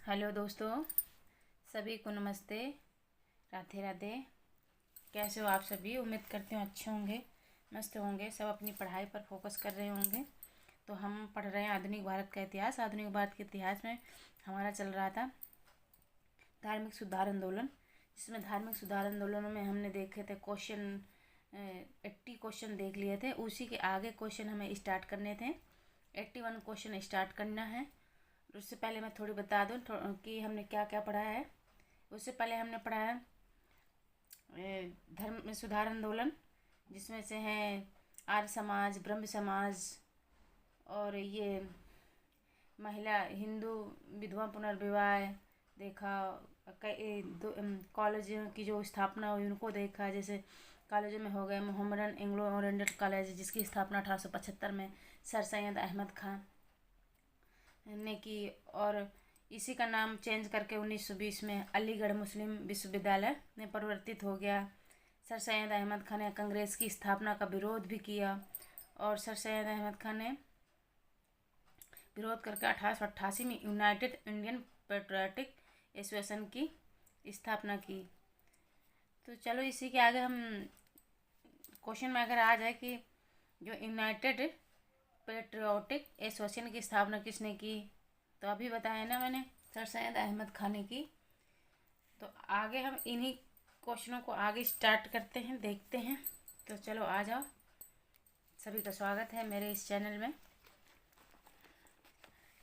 Hello दोस्तों, सभी को नमस्ते। राधे राधे। कैसे हो आप सभी? उम्मीद करते हो अच्छे होंगे, मस्त होंगे, सब अपनी पढ़ाई पर फोकस कर रहे होंगे। तो हम पढ़ रहे हैं आधुनिक भारत का इतिहास। आधुनिक भारत के इतिहास में हमारा चल रहा था धार्मिक सुधार आंदोलन, जिसमें धार्मिक सुधार आंदोलनों में हमने देखे थे क्वेश्चन 80 क्वेश्चन देख लिए थे। उसी के आगे क्वेश्चन हमें स्टार्ट करने थे। 81 क्वेश्चन स्टार्ट करना है। उससे पहले मैं थोड़ी बता दूं कि हमने क्या क्या पढ़ा है। उससे पहले हमने पढ़ा है धर्म में सुधार आंदोलन, जिसमें से हैं आर्य समाज, ब्रह्म समाज, और ये महिला हिंदू विधवा पुनर्विवाह देखा। कॉलेज की जो स्थापना हुई उनको देखा। जैसे कॉलेजों में हो गए मोहम्मदन एंग्लो ओरिएंटल कॉलेज, जिसकी स्थापना 1875 में सर सैयद अहमद खान ने की, और इसी का नाम चेंज करके 1920 में अलीगढ़ मुस्लिम विश्वविद्यालय में परिवर्तित हो गया। सर सैयद अहमद खान ने कांग्रेस की स्थापना का विरोध भी किया, और सर सैयद अहमद खान ने विरोध करके 1888 में यूनाइटेड इंडियन पेट्रियाटिक एसोसिएशन की स्थापना की। तो चलो इसी के आगे हम क्वेश्चन में अगर आ जाए कि जो यूनाइटेड पेट्रियाटिक एसोसिएशन की स्थापना किसने की, तो अभी बताया ना मैंने, सर सैयद अहमद खान ने की। तो आगे हम इन्हीं क्वेश्चनों को आगे स्टार्ट करते हैं, देखते हैं। तो चलो आ जाओ, सभी का स्वागत है मेरे इस चैनल में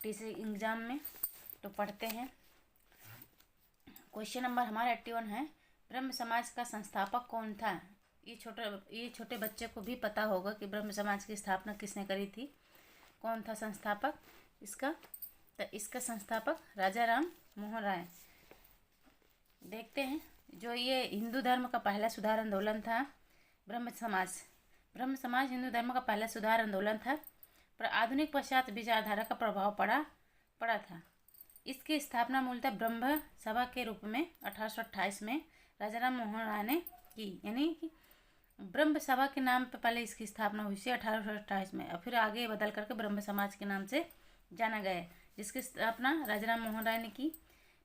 टीसी एग्ज़ाम में। तो पढ़ते हैं। क्वेश्चन नंबर हमारा 81 है, ब्रह्म समाज का संस्थापक कौन था? ये छोटे बच्चे को भी पता होगा कि ब्रह्म समाज की स्थापना किसने करी थी, कौन था संस्थापक इसका। तो इसका संस्थापक राजा राम मोहन राय। देखते हैं। जो ये हिंदू धर्म का पहला सुधार आंदोलन था ब्रह्म समाज हिंदू धर्म का पहला सुधार आंदोलन था, पर आधुनिक पाश्चात्य विचारधारा का प्रभाव पड़ा था। इसकी स्थापना मूलतः ब्रह्म सभा के रूप में 1828 में राजा राम मोहन राय ने की। यानी कि ब्रह्म सभा के नाम पर पहले इसकी स्थापना हुई थी 1828 में, और फिर आगे बदल करके ब्रह्म समाज के नाम से जाना गया, जिसकी स्थापना राजा राम मोहन राय ने की।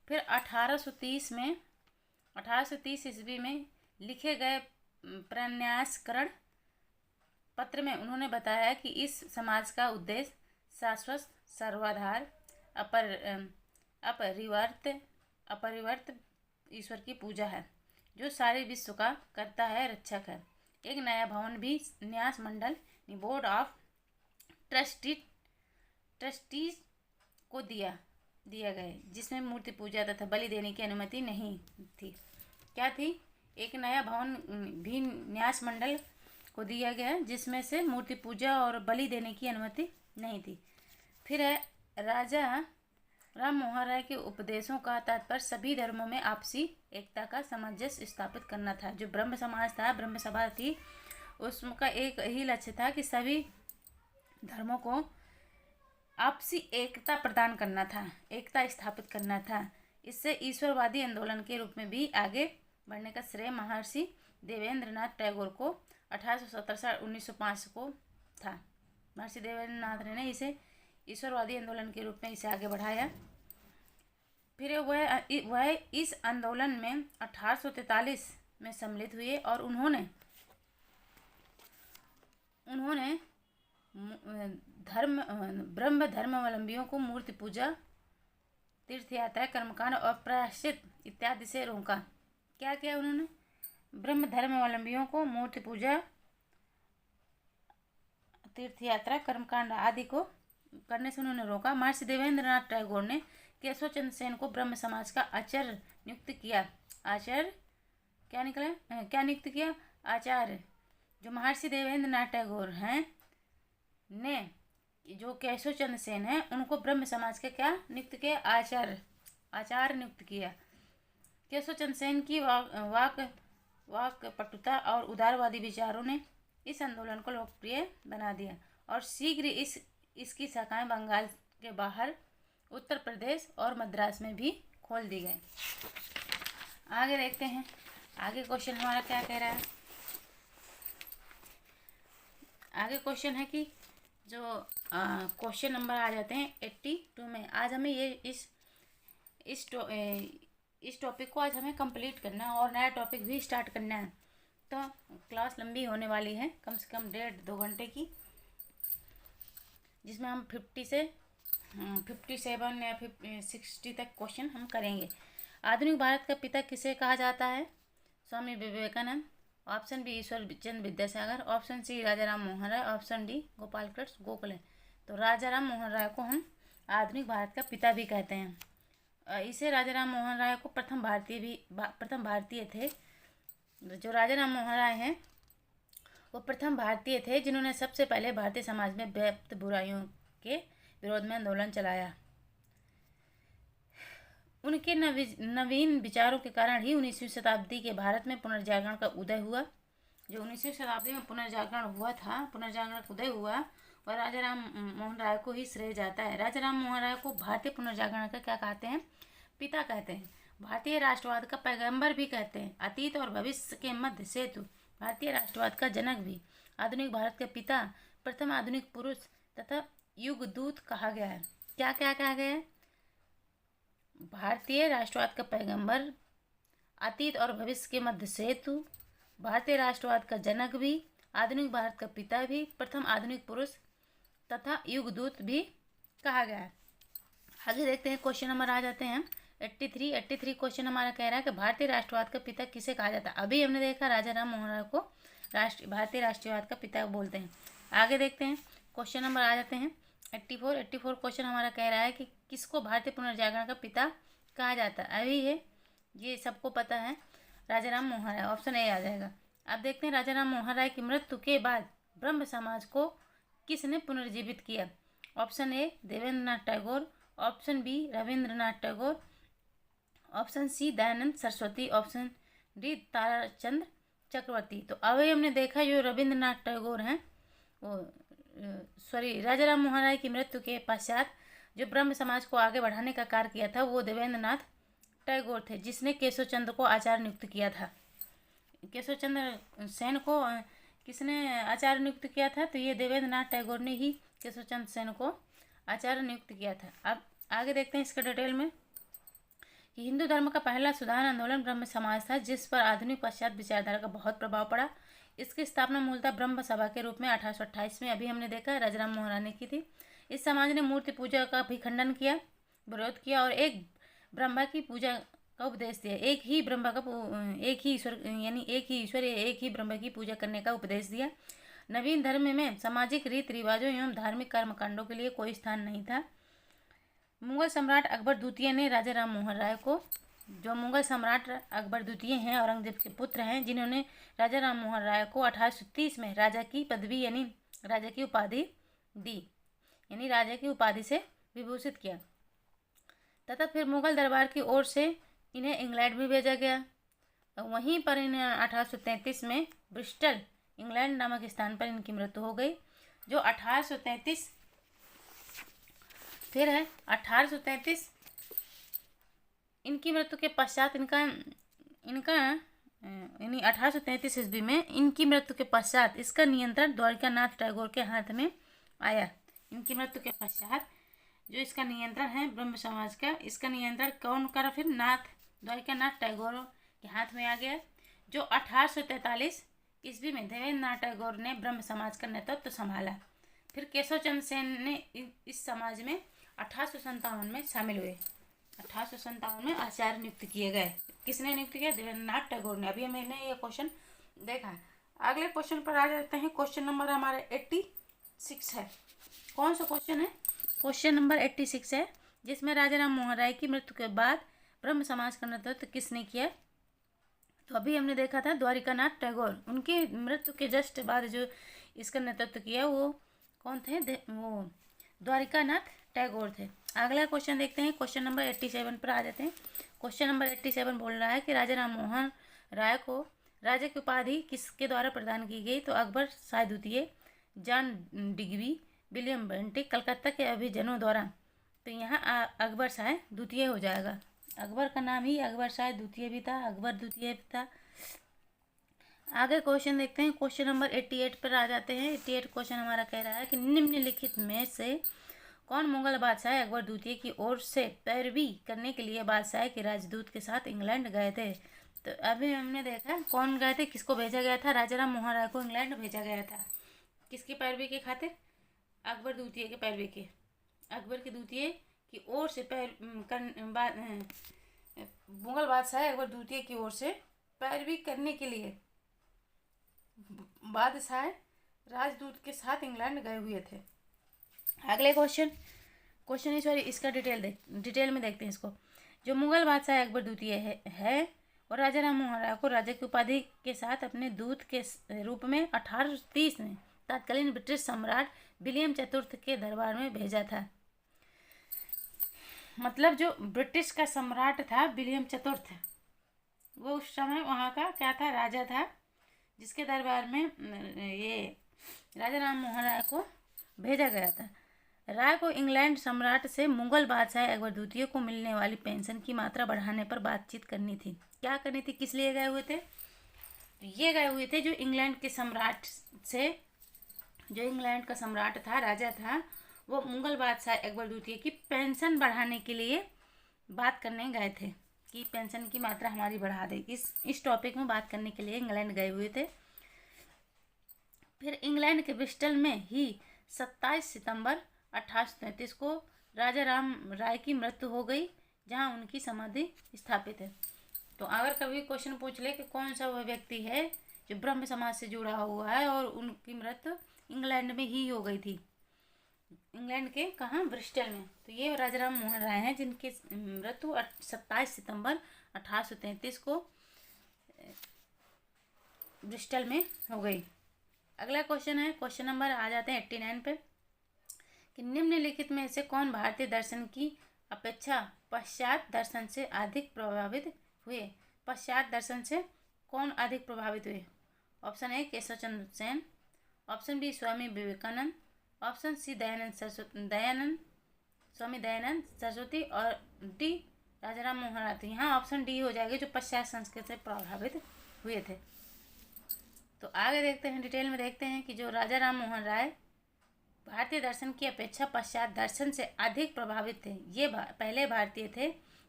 फिर 1830 ईस्वी में लिखे गए प्रन्यासकरण पत्र में उन्होंने बताया कि इस समाज का उद्देश्य शाश्वत, सर्वाधार, अपरिवर्त ईश्वर की पूजा है, जो सारे विश्व का करता है, रक्षक है। एक नया भवन भी न्यास मंडल बोर्ड ऑफ ट्रस्टीज को दिया गया, जिसमें मूर्ति पूजा तथा बलि देने की अनुमति नहीं थी। क्या थी? एक नया भवन भी न्यास मंडल को दिया गया, जिसमें से मूर्ति पूजा और बलि देने की अनुमति नहीं थी। फिर है राजा राम मोहन राय के उपदेशों का तात्पर्य सभी धर्मों में आपसी एकता का सामंजस्य स्थापित करना था। जो ब्रह्म समाज था, ब्रह्म सभा थी, उसका एक ही लक्ष्य था कि सभी धर्मों को आपसी एकता प्रदान करना था, एकता स्थापित करना था। इससे ईश्वरवादी आंदोलन के रूप में भी आगे बढ़ने का श्रेय महर्षि देवेंद्र नाथ टैगोर को 1817 से 1905 को था। महर्षि देवेंद्र नाथ ने इसे ईश्वरवादी आंदोलन के रूप में इसे आगे बढ़ाया। फिर वह इस आंदोलन में 1843 में सम्मिलित हुए, और उन्होंने ब्रह्म धर्मावलंबियों को मूर्ति पूजा, तीर्थ यात्रा, कर्मकांड और प्रायश्चित इत्यादि से रोका। क्या किया उन्होंने? ब्रह्म धर्मावलंबियों को मूर्ति पूजा, तीर्थ यात्रा, कर्मकांड आदि को करने से उन्होंने रोका। महर्षि देवेंद्र नाथ टैगोर ने केशव चंद्र सेन को ब्रह्म समाज का आचार्य नियुक्त किया। आचार्य क्या नियुक्त किया? आचार्य। जो महर्षि देवेंद्र नाथ टैगोर हैं ने जो केशव चंद्र सेन है, उनको ब्रह्म समाज के क्या नियुक्त किया? आचार्य नियुक्त किया। केशव चंद्र सेन की वाक पटुता और उदारवादी विचारों ने इस आंदोलन को लोकप्रिय बना दिया, और शीघ्र इसकी शाखाएं बंगाल के बाहर, उत्तर प्रदेश और मद्रास में भी खोल दी गई। आगे देखते हैं, आगे क्वेश्चन हमारा क्या कह रहा है। आगे क्वेश्चन है कि जो क्वेश्चन नंबर आ जाते हैं 82 में। आज हमें इस इस टॉपिक को आज हमें कंप्लीट करना है और नया टॉपिक भी स्टार्ट करना है। तो क्लास लंबी होने वाली है, कम से कम 1.5-2 घंटे की, जिसमें हम 57 या 60 तक क्वेश्चन हम करेंगे। आधुनिक भारत का पिता किसे कहा जाता है? Swami Vivekananda. Option B Ishwar Chandra Vidyasagar. Option C Raja Ram Mohan Roy. Option D Gopal Krishna Gokhale. तो राजा राम मोहन राय को हम आधुनिक भारत का पिता भी कहते हैं। इसे राजा राम मोहन राय को प्रथम भारतीय थे। जो राजा राम मोहन राय हैं वो प्रथम भारतीय थे जिन्होंने सबसे पहले भारतीय समाज में व्याप्त बुराइयों के विरोध में आंदोलन चलाया। उनके नवीन विचारों के कारण ही 19वीं शताब्दी के भारत में पुनर्जागरण का उदय हुआ। जो 19वीं शताब्दी में पुनर्जागरण उदय हुआ और राजा राम मोहन राय को ही श्रेय जाता है। राजा राम मोहन राय को भारतीय पुनर्जागरण का क्या कहते हैं? पिता कहते हैं। भारतीय राष्ट्रवाद का पैगंबर भी कहते हैं। अतीत और भविष्य के मध्य सेतु, भारतीय राष्ट्रवाद का जनक भी, आधुनिक भारत के पिता, प्रथम आधुनिक पुरुष तथा युगदूत कहा गया है। क्या क्या कहा गया है? भारतीय राष्ट्रवाद का पैगंबर, अतीत और भविष्य के मध्य सेतु, भारतीय राष्ट्रवाद का जनक भी, आधुनिक भारत का पिता भी, प्रथम आधुनिक पुरुष तथा युगदूत भी कहा गया है। आगे देखते हैं, क्वेश्चन नंबर आ जाते हैं 83 क्वेश्चन हमारा कह रहा है कि भारतीय राष्ट्रवाद का पिता किसे कहा जाता है? अभी हमने देखा राजा राम मोहन राय को भारतीय राष्ट्रवाद का पिता बोलते हैं। आगे देखते हैं, क्वेश्चन नंबर आ जाते हैं 84 क्वेश्चन हमारा कह रहा है कि किसको भारतीय पुनर्जागरण का पिता कहा जाता है? अभी है, ये सबको पता है, राजा राम मोहन राय। ऑप्शन ए आ जाएगा। अब देखते हैं राजा राम मोहन राय की मृत्यु के बाद ब्रह्म समाज को किसने पुनर्जीवित किया? Option A Devendra Nath Tagore. Option B Rabindranath Tagore. Option C Dayanand Saraswati. Option D Tarachand Chakravarti. तो अभी हमने देखा जो रविंद्रनाथ टैगोर हैं वो राजा राम मोहन राय की मृत्यु के पश्चात जो ब्रह्म समाज को आगे बढ़ाने का कार्य किया था वो देवेंद्र नाथ टैगोर थे, जिसने केशव चंद्र को आचार्य नियुक्त किया था। केशव चंद्र सेन को किसने आचार्य नियुक्त किया था? तो ये देवेंद्र नाथ टैगोर ने ही केशव चंद्र सेन को आचार्य नियुक्त किया था। अब आगे देखते हैं इसका डिटेल में कि हिंदू धर्म का पहला सुधार आंदोलन ब्रह्म समाज था, जिस पर आधुनिक पाश्चात्य विचारधारा का बहुत प्रभाव पड़ा। इसकी स्थापना मूलतः ब्रह्म सभा के रूप में 1828 में, अभी हमने देखा, राजा राम मोहन राय ने की थी। इस समाज ने मूर्ति पूजा का भी खंडन किया, विरोध किया और एक ब्रह्मा की पूजा का उपदेश दिया। एक ही ईश्वर एक ही ब्रह्म की पूजा करने का उपदेश दिया। नवीन धर्म में सामाजिक रीति रिवाजों एवं धार्मिक कर्मकांडों के लिए कोई स्थान नहीं था। मुगल सम्राट अकबर द्वितीय ने राजा राम मोहन राय को, जो मुगल सम्राट अकबर द्वितीय हैं, औरंगजेब के पुत्र हैं, जिन्होंने राजा राम मोहन राय को 1830 में राजा की पदवी यानी राजा की उपाधि दी, यानी राजा की उपाधि से विभूषित किया। तथा फिर मुगल दरबार की ओर से इन्हें इंग्लैंड भी भेजा गया। वहीं पर इन्हें 1833 में ब्रिस्टल इंग्लैंड नामक स्थान पर इनकी मृत्यु हो गई। जो 1833 फिर है 1833 इनकी मृत्यु के पश्चात यानी 1833 ईस्वी में इनकी मृत्यु के पश्चात इसका नियंत्रण द्वारिकानाथ टैगोर के हाथ में आया। इनकी मृत्यु के पश्चात जो इसका नियंत्रण है ब्रह्म समाज का, इसका नियंत्रण कौन करा? फिर द्वारिकानाथ टैगोर के हाथ में आ गया। जो 1843 ईस्वी में देवेंद्र नाथ टैगोर ने ब्रह्म समाज का नेतृत्व संभाला। फिर केशव चंद्र सेन ने इस समाज में 1857 में शामिल हुए। 1857 में आचार्य नियुक्त किए गए। किसने नियुक्त किया? देवेंद्र नाथ टैगोर ने। अभी हमने ये क्वेश्चन देखा। अगले क्वेश्चन पर आ जाते हैं। क्वेश्चन नंबर हमारा 86 है। कौन सा क्वेश्चन है? क्वेश्चन नंबर 86 है, जिसमें राजा राम मोहन राय की मृत्यु के बाद ब्रह्म समाज का नेतृत्व किसने किया? तो अभी हमने देखा था द्वारिकानाथ टैगोर। उनकी मृत्यु के जस्ट बाद जो इसका नेतृत्व किया वो कौन थे? वो द्वारिकानाथ टैगोर थे। अगला क्वेश्चन देखते हैं। क्वेश्चन नंबर 87 पर आ जाते हैं। क्वेश्चन नंबर 87 बोल रहा है कि राजा राम मोहन राय को राजा की उपाधि किसके द्वारा प्रदान की गई? तो अकबर शाह द्वितीय, John Digby, William Bentinck, Calcutta के अभिजनों द्वारा। तो यहाँ अकबर शाह द्वितीय हो जाएगा। अकबर का नाम ही अकबर शाह द्वितीय भी था, अकबर द्वितीय भी था। आगे क्वेश्चन देखते हैं। क्वेश्चन नंबर 88 पर आ जाते हैं। 88 क्वेश्चन हमारा कह रहा है कि निम्नलिखित में से कौन मुगल बादशाह अकबर द्वितीय की ओर से पैरवी करने के लिए बादशाह के राजदूत के साथ इंग्लैंड गए थे? तो अभी हमने देखा कौन गए थे, किसको भेजा गया था? राजा राम मोहन राय को इंग्लैंड भेजा गया था। किसकी पैरवी के खातिर? अकबर द्वितीय के पैरवी के। अकबर के द्वितीय की ओर से मुगल बादशाह अकबर द्वितीय की ओर से पैरवी करने के लिए बादशाह राजदूत के साथ इंग्लैंड गए हुए थे। अगले क्वेश्चन है, सॉरी इसका डिटेल में देखते हैं इसको। जो मुगल बादशाह अकबर द्वितीय है और राजा राम मोहन राय को राजा की उपाधि के साथ अपने दूत के रूप में 1830 में तत्कालीन ब्रिटिश सम्राट विलियम चतुर्थ के दरबार में भेजा था। मतलब जो ब्रिटिश का सम्राट था विलियम चतुर्थ, वो उस समय वहाँ का क्या था, राजा था, जिसके दरबार में ये राजा राम मोहन राय को भेजा गया था। राय को इंग्लैंड सम्राट से मुगल बादशाह अकबर द्वितीय को मिलने वाली पेंशन की मात्रा बढ़ाने पर बातचीत करनी थी। क्या करनी थी, किस लिए गए हुए थे? ये गए हुए थे जो इंग्लैंड के सम्राट से, जो इंग्लैंड का सम्राट था, राजा था, वो मुगल बादशाह अकबर द्वितीय की पेंशन बढ़ाने के लिए बात करने गए थे कि पेंशन की मात्रा हमारी बढ़ा दे। इस टॉपिक में बात करने के लिए इंग्लैंड गए हुए थे। फिर इंग्लैंड के ब्रिस्टल में ही 27 सितंबर 1833 को राजा राम राय की मृत्यु हो गई, जहां उनकी समाधि स्थापित है। तो अगर कभी क्वेश्चन पूछ ले कि कौन सा वह व्यक्ति है जो ब्रह्म समाज से जुड़ा हुआ है और उनकी मृत्यु इंग्लैंड में ही हो गई थी, इंग्लैंड के कहाँ, ब्रिस्टल में, तो ये राजा राम मोहन राय हैं, जिनकी मृत्यु 27 सितंबर 1833 को ब्रिस्टल में हो गई। अगला क्वेश्चन है, क्वेश्चन नंबर आ जाते हैं 89 पे, कि निम्नलिखित में से कौन भारतीय दर्शन की अपेक्षा पाश्चात्य दर्शन से अधिक प्रभावित हुए? पाश्चात्य दर्शन से कौन अधिक प्रभावित हुए? Option A Keshav Chandra Sen, option B Swami Vivekananda, option C Swami Dayanand Saraswati, और डी राजा राम मोहन राय। तो यहाँ ऑप्शन डी हो जाएगा, जो पाश्चात्य संस्कृति से प्रभावित हुए थे। तो आगे देखते हैं, डिटेल में देखते हैं कि जो राजा राम मोहन राय भारतीय दर्शन की अपेक्षा पाश्चात्य दर्शन से अधिक प्रभावित थे। ये पहले भारतीय थे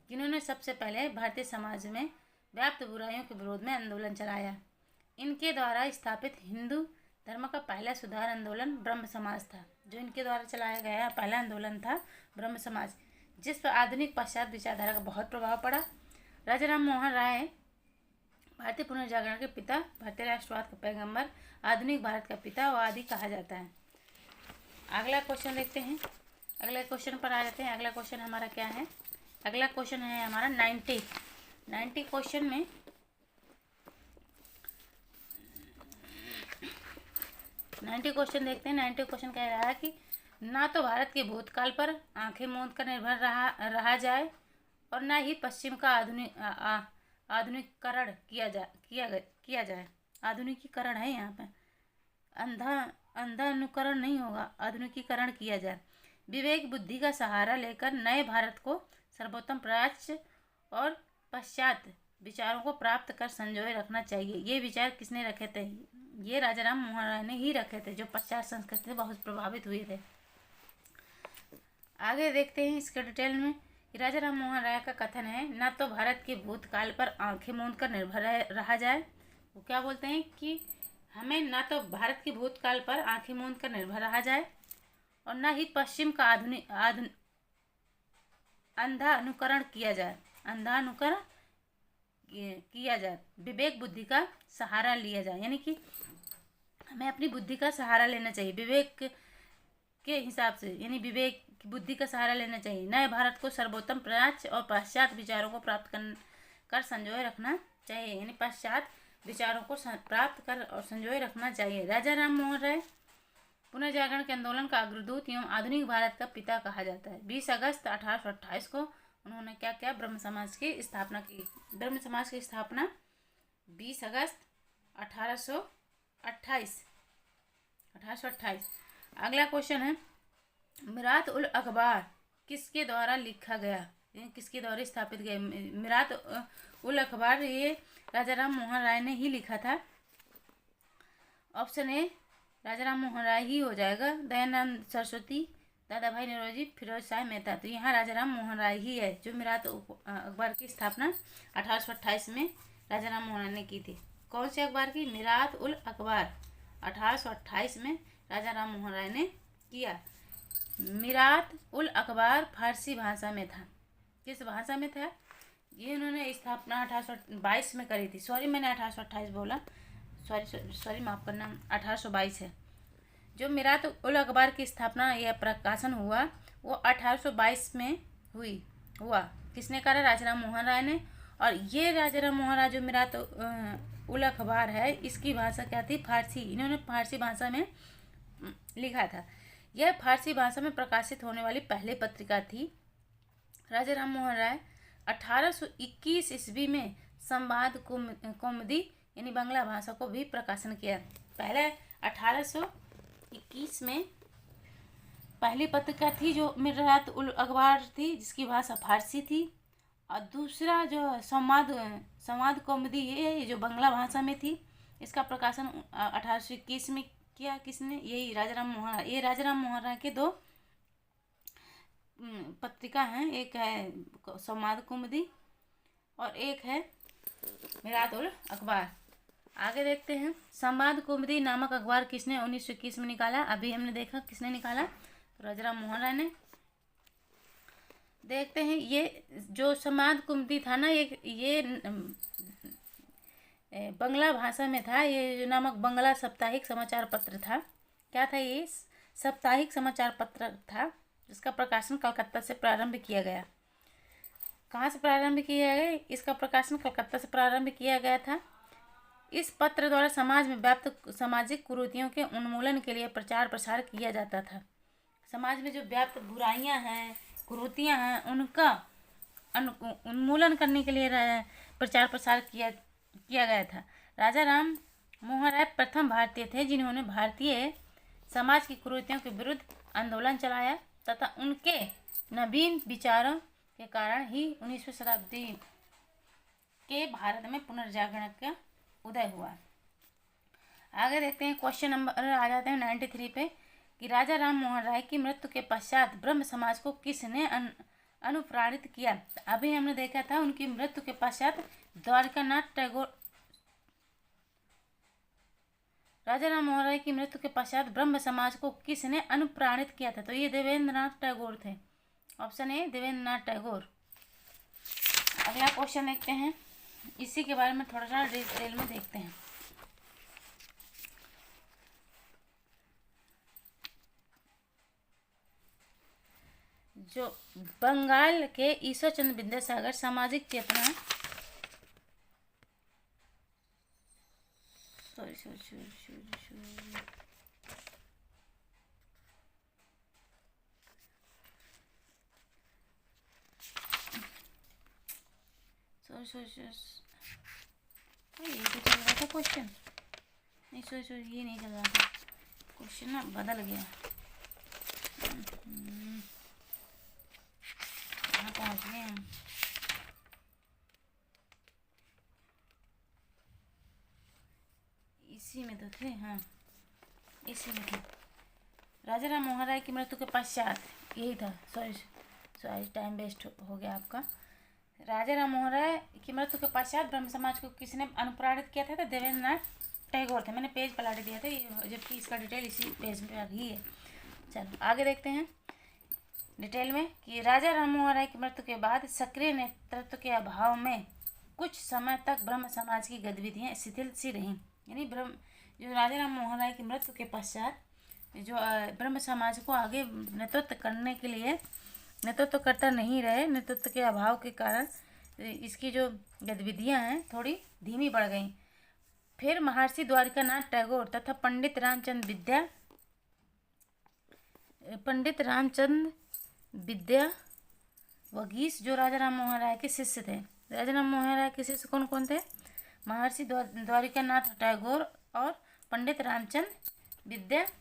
जिन्होंने सबसे पहले भारतीय समाज में व्याप्त बुराइयों के विरोध में आंदोलन चलाया। इनके द्वारा स्थापित हिंदू धर्म का पहला सुधार आंदोलन ब्रह्म समाज था। जो इनके द्वारा चलाया गया पहला आंदोलन था ब्रह्म समाज, जिस पर आधुनिक पाश्चात्य विचारधारा का बहुत प्रभाव पड़ा। राजा राम मोहन राय भारतीय पुनर्जागरण के पिता, भारतीय राष्ट्रवाद का पैगंबर, आधुनिक भारत का पिता व आदि कहा जाता है। अगला क्वेश्चन देखते हैं, अगले क्वेश्चन पर आ जाते हैं। अगला क्वेश्चन हमारा क्या है? अगला क्वेश्चन है हमारा 90 क्वेश्चन में 90 क्वेश्चन देखते हैं। 90 क्वेश्चन कह रहा है कि ना तो भारत के भूतकाल पर आंखें मूंद कर निर्भर रहा जाए और ना ही पश्चिम का आधुनिकीकरण किया जाए। आधुनिकीकरण है यहाँ पे, अंधा अनुकरण नहीं होगा, आधुनिकीकरण किया जाए। विवेक बुद्धि का सहारा लेकर नए भारत को सर्वोत्तम प्राच्य और पश्चात विचारों को प्राप्त कर संजोए रखना चाहिए। ये विचार किसने रखे थे? ये राजा राम मोहन राय ने ही रखे थे, जो पश्चात संस्कृति से बहुत प्रभावित हुए थे। आगे देखते हैं इसके डिटेल में कि राजा राम मोहन राय का कथन है, ना तो भारत के भूतकाल पर आंखें मूंद कर निर्भर रहा जाए। वो क्या बोलते हैं कि हमें ना तो भारत के भूतकाल पर आंखें मूंद कर निर्भर रहा जाए और ना ही पश्चिम का अंधा अनुकरण किया जाए। विवेक बुद्धि का सहारा लिया जाए, यानी कि हमें अपनी बुद्धि का सहारा लेना चाहिए, विवेक के हिसाब से, यानी विवेक की बुद्धि का सहारा लेना चाहिए। नए भारत को सर्वोत्तम प्राच्य और पश्चात विचारों को प्राप्त कर संजोए रखना चाहिए, यानी पश्चात विचारों को प्राप्त कर और संजोए रखना चाहिए। राजा राम मोहन राय पुनर्जागरण के आंदोलन का अग्रदूत एवं आधुनिक भारत का पिता कहा जाता है। 20 अगस्त 1828 को उन्होंने क्या किया? ब्रह्म समाज की स्थापना की। ब्रह्म समाज की स्थापना 20 अगस्त 1828। अगला क्वेश्चन है, मिरात उल अखबार किसके द्वारा लिखा गया? किसके द्वारा स्थापित गया? मिरात उल अखबार ये राजा राम मोहन राय ने ही लिखा था। ऑप्शन ए राजा राम मोहन राय ही हो जाएगा। दयानंद दादा भाई नौरोजी, फिरोज शाह मेहता। तो यहाँ राजा राम मोहन राय ही है जो मीरात अखबार की स्थापना 1828 में राजा राम मोहन राय ने की थी। कौन से अखबार की? मीरात उल अखबार 1828 में राजा राम मोहन राय ने किया। मीरात उल अखबार फारसी भाषा में था। किस भाषा में था? ये उन्होंने स्थापना 1822 में करी थी। सॉरी, मैंने 1828 बोला, सॉरी माफ़ करना, 1822 है। जो मीरात उल अखबार की स्थापना या प्रकाशन हुआ वो 1822 में हुआ। किसने करा? राजा राम मोहन राय ने। और ये राजा राम मोहन राय जो मीरात उल अखबार है, इसकी भाषा क्या थी? फारसी। इन्होंने फारसी भाषा में लिखा था। यह फारसी भाषा में प्रकाशित होने वाली पहली पत्रिका थी। राजा राम मोहन राय 1821 ईस्वी में संवाद कौमुदी यानी बांग्ला भाषा को भी प्रकाशन किया। पहले 1821 में पहली पत्रिका थी जो मीरात उल अखबार थी, जिसकी भाषा फारसी थी। और दूसरा जो संवाद कौमुदी ये जो बांग्ला भाषा में थी, इसका प्रकाशन 1821 में किया। किसने? यही राजा राम मोहन राय। ये राजा राम मोहन राय के दो पत्रिका हैं, एक है संवाद कौमुदी और एक है मीरात उल अखबार। आगे देखते हैं, संवाद कौमुदी नामक अखबार किसने 1921 में निकाला? अभी हमने देखा किसने निकाला, तो राजा राम मोहन राय ने। देखते हैं ये जो संवाद कौमुदी था ना, ये बांग्ला भाषा में था। ये जो नामक बांग्ला साप्ताहिक समाचार पत्र था। क्या था ये? साप्ताहिक समाचार पत्र था, जिसका प्रकाशन कलकत्ता से प्रारंभ किया गया। कहाँ से प्रारंभ किया गया? इसका प्रकाशन कलकत्ता से प्रारंभ किया गया था। इस पत्र द्वारा समाज में व्याप्त सामाजिक कुरीतियों के उन्मूलन के लिए प्रचार प्रसार किया जाता था। समाज में जो व्याप्त बुराइयां हैं, कुरीतियां हैं, उनका उन्मूलन करने के लिए प्रचार प्रसार किया गया था। राजा राम मोहन राय प्रथम भारतीय थे जिन्होंने भारतीय समाज की कुरीतियों के विरुद्ध आंदोलन चलाया तथा उनके नवीन विचारों के कारण ही 19वीं शताब्दी के भारत में पुनर्जागरण का उदय हुआ। आगे देखते हैं, क्वेश्चन नंबर आ जाते हैं 93 पे कि राजा राम मोहन राय की मृत्यु के पश्चात ब्रह्म समाज को किसने अनुप्राणित किया? अभी हमने देखा था उनकी मृत्यु के पश्चात द्वारकानाथ टैगोर। राजा राम मोहन राय की मृत्यु के पश्चात ब्रह्म समाज को किसने अनुप्राणित किया था? तो ये देवेंद्रनाथ टैगोर थे। Option A Debendranath Tagore. अगला क्वेश्चन देखते हैं, इसी के बारे में थोड़ा सा डिटेल में देखते हैं। जो बंगाल के ईश्वर चंद्र विद्यासागर सामाजिक चेतना ये तो चल रहा था क्वेश्चन, नहीं सॉरी ये नहीं चल रहा था क्वेश्चन, ना बदल गया। कहाँ पहुँच गए हम? इसी में तो थे, हाँ इसी में थे। राजा राम मोहन राय की मृत्यु के पश्चात, यही था, सॉरी टाइम वेस्ट हो गया आपका। राजा राम मोहन राय की मृत्यु के पश्चात ब्रह्म समाज को किसने अनुप्राणित किया था? तो देवेंद्रनाथ टैगोर थे। मैंने पेज पलट दिया था, ये जबकि इसका डिटेल इसी पेज में ही है। चलो आगे देखते हैं डिटेल में कि राजा राम मोहन राय की मृत्यु के बाद सक्रिय नेतृत्व के अभाव में कुछ समय तक ब्रह्म समाज की गतिविधियाँ शिथिल सी रहीं। यानी जो राजा राम मोहन राय की मृत्यु के पश्चात जो ब्रह्म समाज को आगे नेतृत्व करने के लिए नेतृत्व करता नहीं रहे, नेतृत्व के अभाव के कारण इसकी जो गतिविधियां हैं थोड़ी धीमी पड़ गई। फिर महर्षि द्वारकानाथ टैगोर तथा पंडित रामचंद्र विद्यावगीश जो राजा राम मोहन राय के शिष्य थे। राजा राम मोहन राय के शिष्य कौन कौन थे? महर्षि द्वारकानाथ टैगोर और पंडित रामचंद्र विद्यावगीश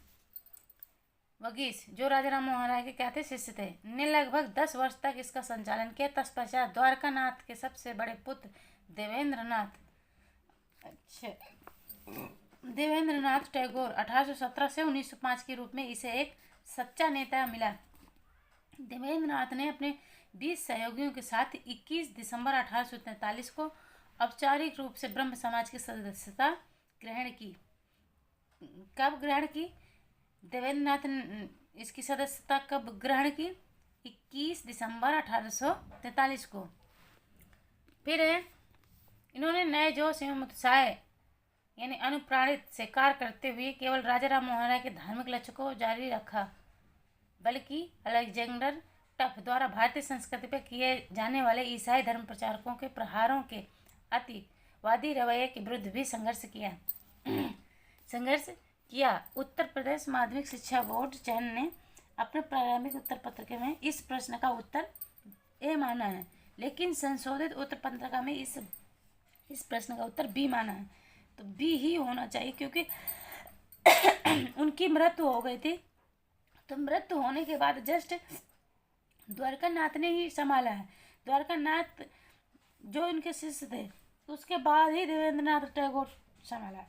जो राजा राम मोहन राय के क्या थे? शिष्य थे। ने लगभग 10 वर्ष तक इसका संचालन किया। तत्पश्चात द्वारकानाथ के सबसे बड़े पुत्र देवेंद्रनाथ टैगोर 1817 से 1905 के रूप में इसे एक सच्चा नेता मिला। देवेंद्रनाथ ने अपने 20 सहयोगियों के साथ 21 दिसंबर 1843 को औपचारिक रूप से ब्रह्म समाज की सदस्यता ग्रहण की। कब ग्रहण की? देवेंद्रनाथ ने इसकी सदस्यता कब ग्रहण की? 21 दिसंबर 1843 को। फिर इन्होंने नए जोश एवं उत्साह यानी अनुप्राणित से कार्य करते हुए केवल राजा राम मोहन राय के धार्मिक लक्ष्य को जारी रखा, बल्कि अलेक्जेंडर टफ द्वारा भारतीय संस्कृति पर किए जाने वाले ईसाई धर्म प्रचारकों के प्रहारों के अतिवादी रवैये के विरुद्ध भी संघर्ष किया। उत्तर प्रदेश माध्यमिक शिक्षा बोर्ड चयन ने अपने प्रारंभिक उत्तर पत्रिका में इस प्रश्न का उत्तर ए माना है, लेकिन संशोधित उत्तर पत्रिका में इस प्रश्न का उत्तर बी माना है। तो बी ही होना चाहिए, क्योंकि उनकी मृत्यु हो गई थी। तो मृत्यु होने के बाद जस्ट द्वारका नाथ ने ही संभाला है। द्वारका नाथ जो इनके शिष्य थे, उसके बाद ही देवेंद्रनाथ टैगोर संभाला।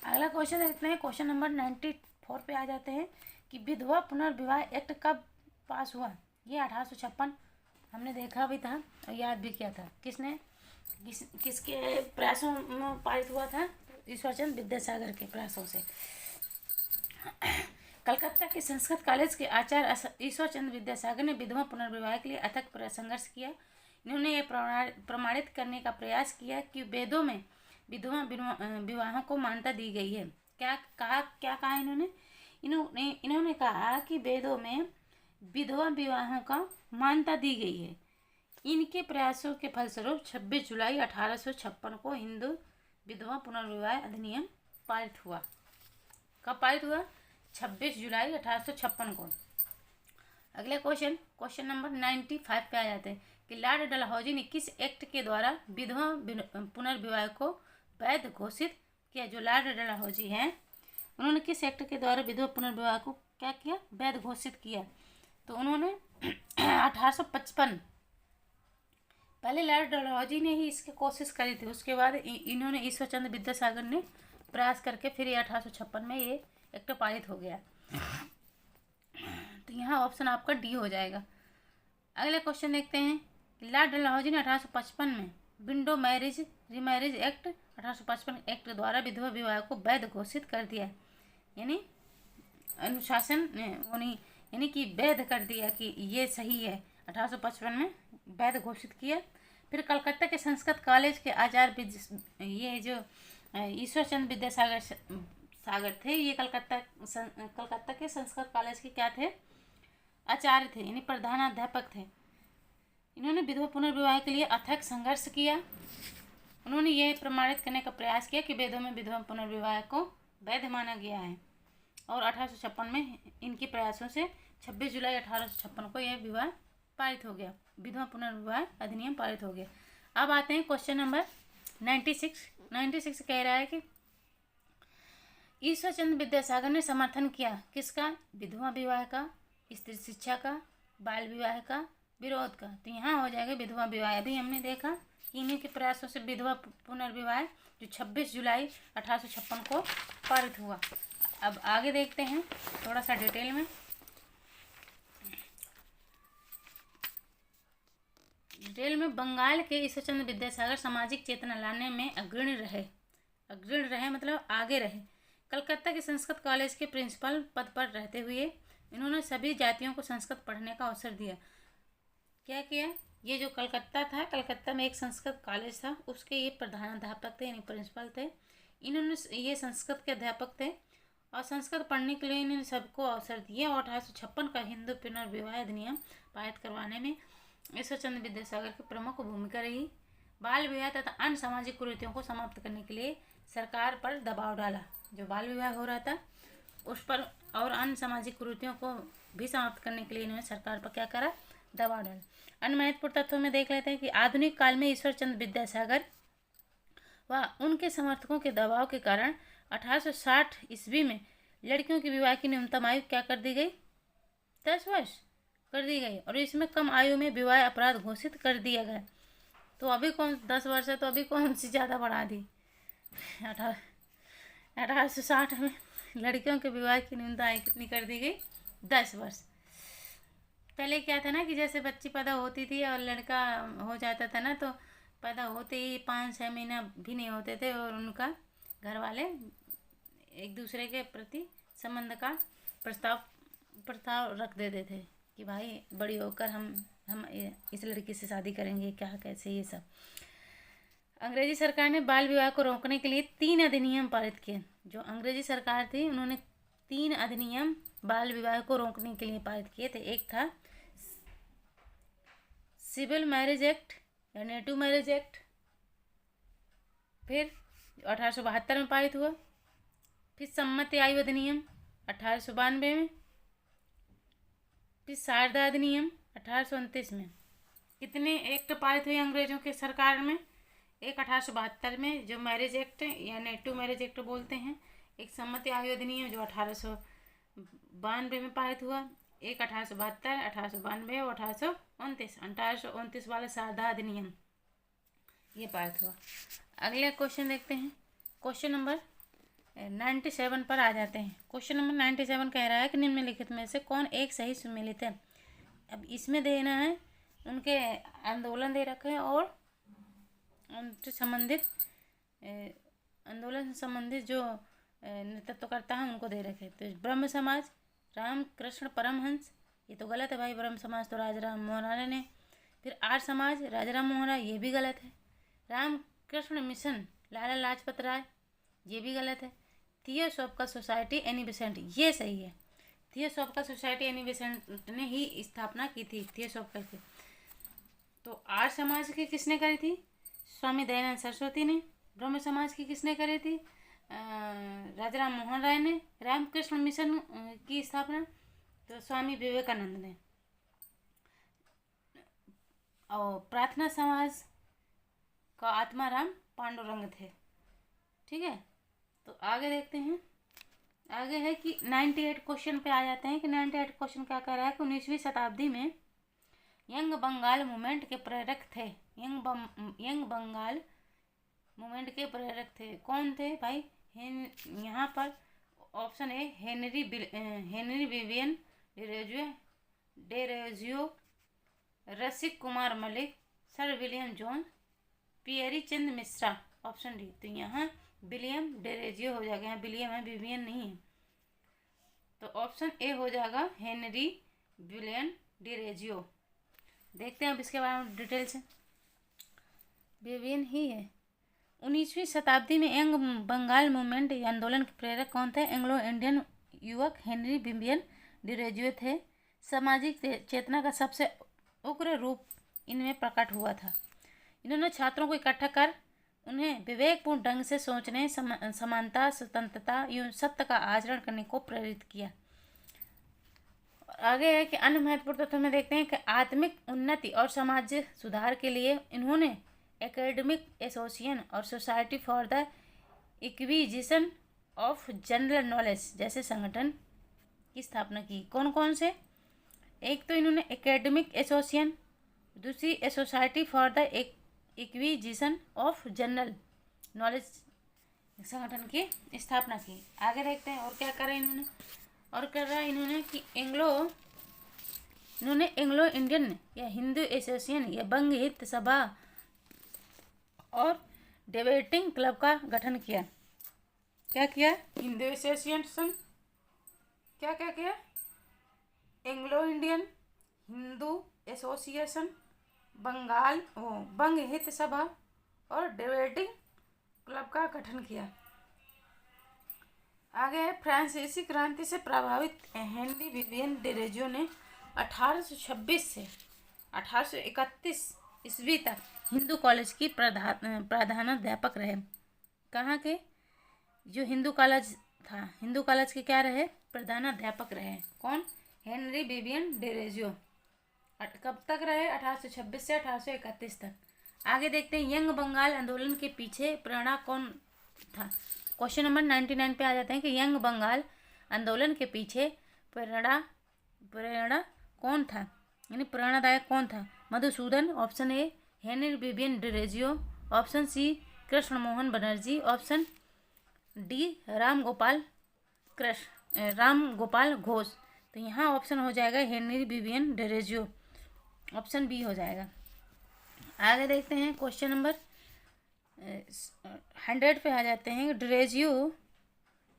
अगला क्वेश्चन देखते हैं। क्वेश्चन नंबर 94 पे आ जाते हैं कि विधवा पुनर्विवाह एक्ट कब पास हुआ? ये 1856 हमने देखा भी था और याद भी किया था। किसके प्रयासों में पारित हुआ था? ईश्वरचंद्र विद्यासागर के प्रयासों से। कलकत्ता के संस्कृत कॉलेज के आचार्य ईश्वरचंद्र विद्यासागर ने विधवा पुनर्विवाह के लिए अथक संघर्ष किया। इन्होंने ये प्रमाणित करने का प्रयास किया कि वेदों में विधवा विवाहों को मान्यता दी गई है। क्या कहा इन्होंने कहा कि वेदों में विधवा विवाहों का मान्यता दी गई है। इनके प्रयासों के फलस्वरूप 26 जुलाई 1856 को हिंदू विधवा पुनर्विवाह अधिनियम पारित हुआ। कब पारित हुआ? 26 जुलाई 1856 को। अगले क्वेश्चन नंबर 95 पे आ जाते हैं कि लॉर्ड डलहौजी ने किस एक्ट के द्वारा विधवा पुनर्विवाह को वैध घोषित किया? जो लॉर्ड डलहौजी हैं, उन्होंने किस एक्ट के द्वारा विधवा पुनर्विवाह को क्या किया? वैध घोषित किया। तो उन्होंने 1855 पहले लॉर्ड डलहौजी ने ही इसकी कोशिश करी थी। उसके बाद इन्होंने ईश्वरचंद्र विद्यासागर ने प्रयास करके फिर ये 1856 में ये एक्ट पारित हो गया। तो यहाँ ऑप्शन आपका डी हो जाएगा। अगले क्वेश्चन देखते हैं। लॉर्ड डलहौजी ने 1855 में window marriage remarriage act 1855 act द्वारा विधवा विवाह को वैध घोषित कर दिया, यानी अनुशासन यानी कि वैध कर दिया कि ये सही है। 1855 में वैध घोषित किया। फिर कलकत्ता के संस्कृत कॉलेज के आचार्य ये जो ईश्वरचंद्र विद्यासागर थे, ये कलकत्ता के संस्कृत कॉलेज के क्या थे? आचार्य थे, यानी प्रधानाध्यापक थे। इन्होंने विधवा पुनर्विवाह के लिए अथक संघर्ष किया। उन्होंने यह प्रमाणित करने का प्रयास किया कि वेदों में विधवा पुनर्विवाह को वैध माना गया है, और 1856 में इनके प्रयासों से 26 जुलाई 1856 को यह विवाह पारित हो गया, विधवा पुनर्विवाह अधिनियम पारित हो गया। अब आते हैं क्वेश्चन नंबर 96 कह रहा है कि ईश्वरचंद्र विद्यासागर ने समर्थन किया किसका? विधवा विवाह का, स्त्री शिक्षा का, बाल विवाह का, विरोध का। तो यहाँ हो जाएगा विधवा विवाह। अभी हमने देखा कि इन्हीं के प्रयासों से विधवा पुनर्विवाह जो 26 जुलाई 1856 को पारित हुआ। अब आगे देखते हैं थोड़ा सा डिटेल में। बंगाल के ईश्वरचंद्र विद्यासागर सामाजिक चेतना लाने में अग्रणी रहे मतलब आगे रहे। कलकत्ता के संस्कृत कॉलेज के प्रिंसिपल पद पर रहते हुए इन्होंने सभी जातियों को संस्कृत पढ़ने का अवसर दिया। क्या किया? ये जो कलकत्ता में एक संस्कृत कॉलेज था, उसके ये प्रधानाध्यापक थे, यानी प्रिंसिपल थे। इन्होंने ये संस्कृत के अध्यापक थे और संस्कृत पढ़ने के लिए इन्होंने सबको अवसर दिया। और 1856 का हिंदू पुनर्विवाह अधिनियम पारित करवाने में ईश्वरचंद्र विद्यासागर की प्रमुख भूमिका रही। बाल विवाह तथा अन्य सामाजिक कुरीतियों को समाप्त करने के लिए सरकार पर दबाव डाला। जो बाल विवाह हो रहा था उस पर और अन्य सामाजिक कुरीतियों को भी समाप्त करने के लिए इन्होंने सरकार पर क्या करा? दबाव डाला। अन्य महत्वपूर्ण तथ्यों में देख लेते हैं कि आधुनिक काल में ईश्वरचंद्र विद्यासागर व उनके समर्थकों के दबाव के कारण 1860 ईस्वी में लड़कियों के विवाह की न्यूनतम आयु क्या कर दी गई? 10 वर्ष कर दी गई, और इसमें कम आयु में विवाह अपराध घोषित कर दिया गया। तो अभी 10 वर्ष है, तो अभी कौन सी ज़्यादा बढ़ा दी? 1860 में लड़कियों के विवाह की न्यूनतम आयु कितनी कर दी गई? 10 वर्ष। पहले क्या था ना कि जैसे बच्ची पैदा होती थी और लड़का हो जाता था ना, तो पैदा होते ही 5-6 महीना भी नहीं होते थे और उनका घर वाले एक दूसरे के प्रति संबंध का प्रस्ताव प्रस्ताव रख देते थे कि भाई बड़ी होकर हम इस लड़की से शादी करेंगे, क्या कैसे, ये सब। अंग्रेजी सरकार ने बाल विवाह को रोकने के लिए 3 अधिनियम पारित किए। जो अंग्रेजी सरकार थी उन्होंने 3 अधिनियम बाल विवाह को रोकने के लिए पारित किए थे। एक था सिविल मैरिज एक्ट या नेटिव मैरिज एक्ट, फिर 1872 में पारित हुआ, फिर सम्मति आयु अधिनियम 1892 में, फिर शारदा अधिनियम 1829 में। कितने एक्ट पारित हुए अंग्रेजों के सरकार में? एक 1872 में जो मैरिज एक्ट या नेटिव मैरिज एक्ट बोलते हैं, एक सम्मति आयु अधिनियम जो 1892 में पारित हुआ, एक 1872, 1892 और 1829 वाला शारदा अधिनियम ये पारित हुआ। अगले क्वेश्चन देखते हैं। क्वेश्चन नंबर 97 पर आ जाते हैं। क्वेश्चन नंबर 97 कह रहा है कि निम्नलिखित में से कौन एक सही सुमेलित है। अब इसमें देना है उनके आंदोलन दे रखे हैं और उनसे संबंधित आंदोलन से संबंधित जो नेतृत्व करता है उनको दे रखे। तो ब्रह्म समाज, रामकृष्ण परमहंस, ये तो गलत है भाई, ब्रह्म समाज तो राजाराम मोहन राय ने। फिर आर्य समाज राजाराम मोहन राय, ये भी गलत है। रामकृष्ण मिशन लाला लाजपत राय, ये भी गलत है। थियोसॉफिकल सोसाइटी एनी बेसेंट, ये सही है। थियोसॉफिकल सोसाइटी एनी बेसेंट ने ही स्थापना की थी थियोसॉफिकल की। तो आर्य समाज की किसने करी थी? स्वामी दयानंद सरस्वती ने। ब्रह्म समाज की किसने करी थी? राजाराम मोहन राय ने। रामकृष्ण मिशन की स्थापना तो स्वामी विवेकानंद ने। और प्रार्थना समाज का आत्माराम पांडुरंग थे। ठीक है, तो आगे देखते हैं। आगे है कि 98 क्वेश्चन पे आ जाते हैं कि 98 क्वेश्चन क्या कह रहा है कि 19वीं शताब्दी में यंग बंगाल मूवमेंट के प्रेरक थे। यंग बंगाल मूवमेंट के प्रेरक थे, कौन थे भाई? यहाँ पर ऑप्शन है Henry Vivian Derozio, Rasik Kumar Mallik, sir William Jones, Peary Chand Mishra. Option D. तो यहाँ विलियम डेरोजियो हो जाएगा, यहाँ विलियम है, विवियन नहीं है। तो ऑप्शन ए हो जाएगा हेनरी विलियन डेरोजियो। देखते हैं अब इसके बारे में डिटेल से। विवियन ही है। 19वीं शताब्दी में यंग बंगाल मूवमेंट आंदोलन के प्रेरक कौन थे? एंग्लो इंडियन युवक हेनरी विवियन डेरोजियो थे। सामाजिक चेतना का सबसे उग्र रूप इनमें प्रकट हुआ था। इन्होंने छात्रों को इकट्ठा कर उन्हें विवेकपूर्ण ढंग से सोचने, समानता, स्वतंत्रता एवं सत्य का आचरण करने को प्रेरित किया। आगे है कि अन्य महत्वपूर्ण तथ्यों में देखते हैं कि आत्मिक उन्नति और सामाजिक सुधार के लिए इन्होंने एकेडमिक एसोसिएशन और society for the acquisition of general knowledge जैसे संगठन की स्थापना की। कौन कौन से? एक तो इन्होंने एकेडमिक एसोसिएशन, दूसरी society for the acquisition of general knowledge संगठन की स्थापना की। आगे देखते हैं और क्या करा इन्होंने। और कर रहा है इन्होंने कि इन्होंने एंग्लो इंडियन या हिंदू एसोसिएशन या बंग हित सभा और डिबेटिंग क्लब का गठन किया। क्या किया? हिंदू एसोसिएशन, क्या क्या किया? एंग्लो इंडियन, हिंदू एसोसिएशन, बंग हित सभा और डिबेटिंग क्लब का गठन किया। आगे है फ्रांसीसी क्रांति से प्रभावित हेनरी विवियन डेरोजियो ने 1826 से 1831 ईस्वी तक हिंदू कॉलेज की प्रधानाध्यापक रहे। कहाँ के? जो हिंदू कॉलेज था, हिंदू कॉलेज के क्या रहे? प्रधानाध्यापक रहे। कौन? Henry Vivian Derozio. कब तक रहे? 1826 से 1831 तक। आगे देखते हैं यंग बंगाल आंदोलन के पीछे प्रेरणा कौन था। क्वेश्चन नंबर 99 पे आ जाते हैं कि यंग बंगाल आंदोलन के पीछे प्रेरणा कौन था, यानी प्रेरणादायक कौन था? Madhusudan, option A Henry Vivian Derozio, option C Krishna Mohan Banerjee, option D Ram Gopal Ghosh. तो यहाँ ऑप्शन हो जाएगा Henry Vivian Derozio, option B हो जाएगा। आगे देखते हैं क्वेश्चन नंबर 100 पे आ जाते हैं।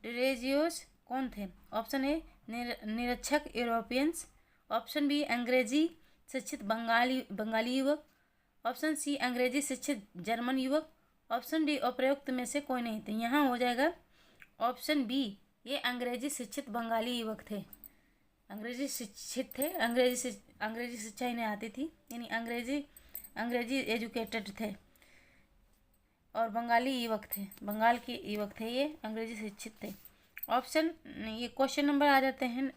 डेरोजियोस कौन थे? ऑप्शन ए निरक्षर यूरोपियंस, ऑप्शन बी अंग्रेजी शिक्षित बंगाली युवक, ऑप्शन सी अंग्रेजी शिक्षित जर्मन युवक, ऑप्शन डी उपरोक्त में से कोई नहीं। तो यहाँ हो जाएगा ऑप्शन बी, ये अंग्रेजी शिक्षित बंगाली युवक थे। अंग्रेजी शिक्षित थे, अंग्रेजी शिक्षा इन्हें आती थी, यानी अंग्रेजी एजुकेटेड थे और बंगाली युवक थे, बंगाल के युवक थे, ये अंग्रेजी शिक्षित थे। ऑप्शन ये क्वेश्चन नंबर आ जाते हैं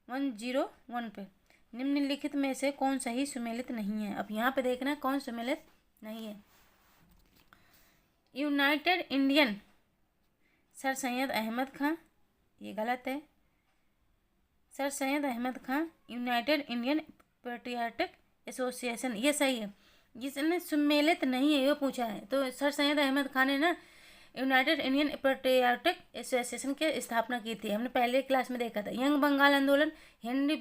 101 पे। निम्नलिखित में से कौन सही सुमेलित नहीं है? अब यहाँ पे देखना है कौन सुमेलित नहीं है। United Indian sir Syed Ahmad Khan, ये गलत है। Sir Syed Ahmad Khan United Indian Patriotic Association, ये सही है। जिसने सुमेलित नहीं है वो पूछा है, तो सर सैयद अहमद खान ने ना यूनाइटेड इंडियन पेट्रियाटिक एसोसिएशन की स्थापना की थी। हमने पहले क्लास में देखा था। यंग बंगाल आंदोलन हेनरी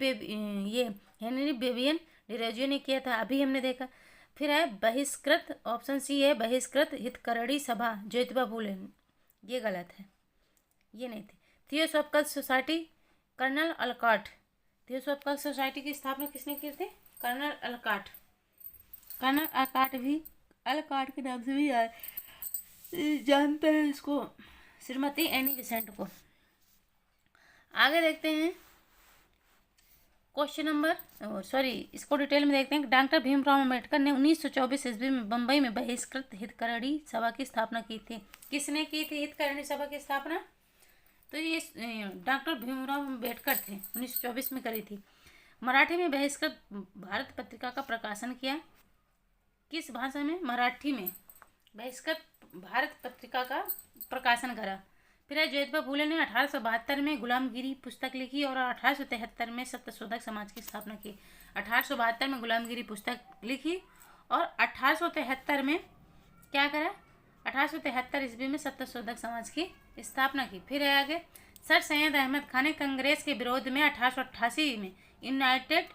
विवियन डेरोजियो ने किया था, अभी हमने देखा। फिर है बहिष्कृत, ऑप्शन सी है बहिष्कृत हितकरणी सभा, ज्योतिबा फूले, ये गलत है, ये नहीं थी। Theosophical Society colonel Olcott, Theosophical Society की स्थापना किसने की थी? कर्नल अलकॉट। कर्नल अलकॉट भी अलकॉट के नाम से भी जानते हैं इसको, श्रीमती एनी बेसेंट को। आगे देखते हैं क्वेश्चन नंबर इसको डिटेल में देखते हैं। डॉक्टर भीमराव अम्बेडकर ने 1924 ईस्वी में बम्बई में बहिष्कृत हितकरणी सभा की स्थापना की थी। किसने की थी हितकरणी सभा की स्थापना? तो ये डॉक्टर भीमराव अम्बेडकर थे, 1924 में करी थी। मराठी में बहिष्कृत भारत पत्रिका का प्रकाशन किया। किस भाषा में? मराठी में बहिष्कृत भारत पत्रिका का प्रकाशन करा। फिर ज्योतिबा फूले ने 1872 में गुलामगिरी पुस्तक लिखी और 1873 में सत्यशोधक समाज की स्थापना की। 1872 में गुलामगिरी पुस्तक लिखी और 1873 में क्या करा? 1873 ईस्वी में सत्यशोधक समाज की स्थापना की। फिर है आगे सर सैयद अहमद खान ने कांग्रेस के विरोध में 1888 में यूनाइटेड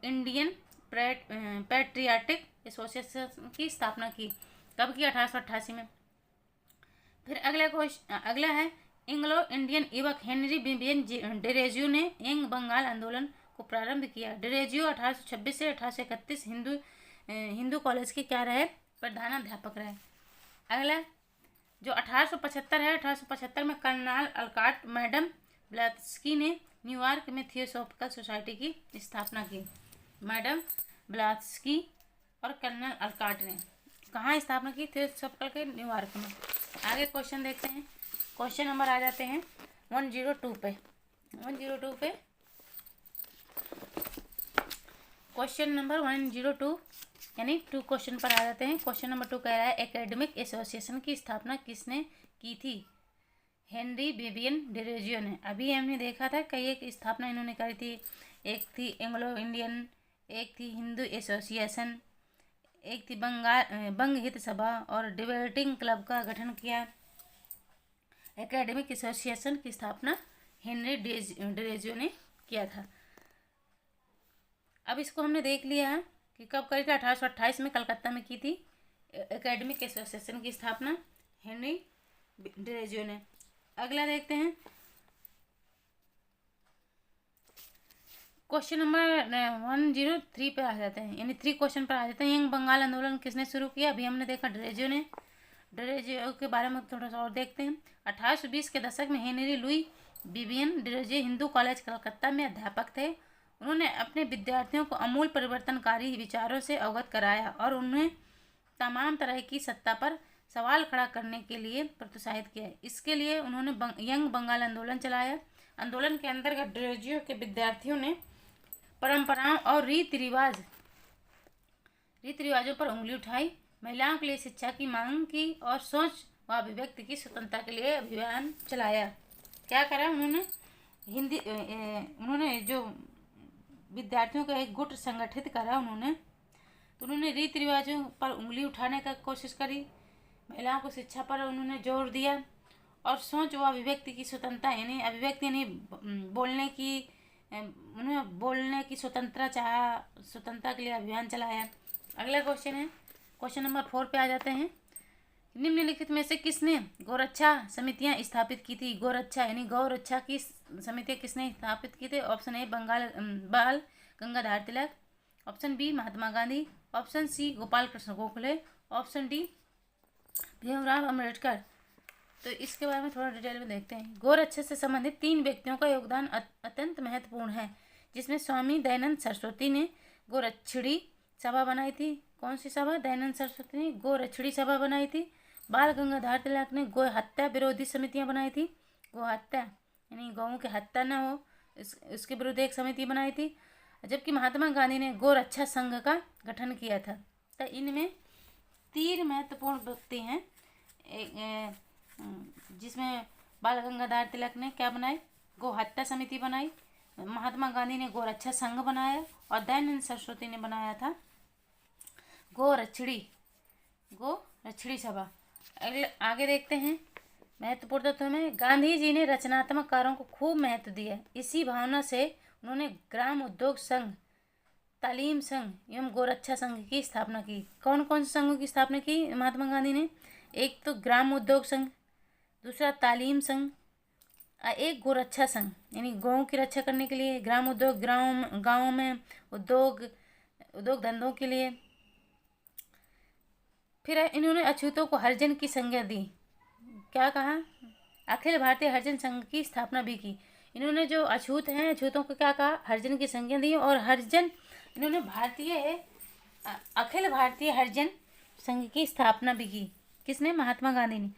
इंडियन पेट्रियाटिक एसोसिएशन की स्थापना की। कब की? 1888 में। फिर अगला है एंग्लो इंडियन युवक हेनरी विवियन डेरोजियो ने यंग बंगाल आंदोलन को प्रारंभ किया। डेरोजियो 1826 से 1831 हिंदू कॉलेज के क्या रहे? प्रधानाध्यापक रहे। अगला जो 1875 है, 1875 में कर्नल अलकॉट मैडम ब्लात्स्की ने न्यूयॉर्क में थियोसॉफिकल सोसाइटी की स्थापना की। मैडम ब्लात्स्की और कर्नल अलकॉट ने कहाँ स्थापना की? थियोसॉफिकल के न्यूयॉर्क में। आगे क्वेश्चन देखते हैं। क्वेश्चन नंबर आ जाते हैं 102 पे। 102 पे क्वेश्चन नंबर 102 यानी 2 क्वेश्चन पर आ जाते हैं। क्वेश्चन नंबर 2 कह रहा है एकेडमिक एसोसिएशन की स्थापना किसने की थी? हेनरी विवियन डेरोजियो ने। अभी हमने देखा था कई एक स्थापना इन्होंने करी थी। एक थी एंग्लो इंडियन, एक थी हिंदू एसोसिएशन, एक थी बंग हित सभा और डिबेटिंग क्लब का गठन किया। एकेडमिक एसोसिएशन की स्थापना हेनरी डेरोजियो ने किया था। अब इसको हमने देख लिया है कि कब करी थी? 1828 में कलकत्ता में की थी एकेडमिक एसोसिएशन की स्थापना हेनरी डेरोजियो ने। अगला देखते हैं क्वेश्चन नंबर 103 पे आ जाते हैं, यानी 3 क्वेश्चन पर आ जाते हैं। यंग बंगाल आंदोलन किसने शुरू किया? अभी हमने देखा डेरोजियो ने। डेरोजियो के बारे में थोड़ा सा और देखते हैं। 1820 के दशक में Henry Louis Vivian Derozio Hindu college Calcutta में अध्यापक थे। उन्होंने अपने विद्यार्थियों को अमूल परिवर्तनकारी विचारों से अवगत कराया और उन्हें तमाम तरह की सत्ता पर सवाल खड़ा करने के लिए प्रोत्साहित किया। इसके लिए उन्होंने यंग बंगाल आंदोलन चलाया। आंदोलन के अंतर्गत डेरोजियो के विद्यार्थियों ने परंपराओं और रीति रिवाजों पर उंगली उठाई, महिलाओं के लिए शिक्षा की मांग की और सोच व अभिव्यक्ति की स्वतंत्रता के लिए अभियान चलाया। क्या करा उन्होंने? उन्होंने जो विद्यार्थियों का एक गुट संगठित करा तो उन्होंने रीति रिवाजों पर उंगली उठाने का कोशिश करी, महिलाओं को शिक्षा पर उन्होंने जोर दिया और सोच व अभिव्यक्ति की स्वतंत्रता यानी बोलने की, उन्हें बोलने की स्वतंत्रता के लिए अभियान चलाया। अगला क्वेश्चन है, क्वेश्चन नंबर 4 पे आ जाते हैं। निम्नलिखित में से किसने गौरक्षा समितियां स्थापित की थी? गौरक्षा यानी गौरक्षा की समितियां किसने स्थापित की थी? Option A Bal Gangadhar Tilak, option B Mahatma Gandhi, option C Gopal Krishna Gokhale, option D Bhimrao Ambedkar. तो इसके बारे में थोड़ा डिटेल में देखते हैं। गौरक्षा से संबंधित 3 व्यक्तियों का योगदान अत्यंत महत्वपूर्ण है, जिसमें स्वामी दयानंद सरस्वती ने गौरक्षिणी सभा बनाई थी। कौन सी सभा? दयानंद सरस्वती ने गौरक्षिणी सभा बनाई थी। बाल गंगाधर तिलक ने गौ हत्या विरोधी समितियां बनाई थी। गौ हत्या यानी गौओं की हत्या न हो इसके विरुद्ध एक समिति बनाई थी। जबकि महात्मा गांधी ने गौरक्षा संघ का गठन किया था। तो इनमें 3 महत्वपूर्ण व्यक्ति हैं, जिसमें बाल गंगाधर तिलक ने क्या बनाई? गौ हत्या समिति बनाई, महात्मा गांधी ने गौरक्षा संघ बनाया और दयानंद सरस्वती ने बनाया था गौरक्षिणी सभा। आगे देखते हैं महत्वपूर्ण तत्व में। गांधी जी ने रचनात्मक कार्यों को खूब महत्व दिया। इसी भावना से उन्होंने ग्राम उद्योग संघ, तालीम संघ एवं गौरक्षा संघ की स्थापना की। कौन कौन से संघों की स्थापना की महात्मा गांधी ने? एक तो ग्राम उद्योग संघ, दूसरा तालीम संघ, एक गौरक्षा संघ यानी गौओं की रक्षा करने के लिए, ग्राम उद्योग गाँव में उद्योग धंधों के लिए। फिर इन्होंने अछूतों को हरिजन की संज्ञा दी। क्या कहा? अखिल भारतीय हरिजन संघ की स्थापना भी की। इन्होंने जो अछूत हैं, अछूतों को क्या कहा? हरिजन की संज्ञा दी। और हरिजन इन्होंने अखिल भारतीय हरिजन संघ की स्थापना भी की। किसने? महात्मा गांधी ने।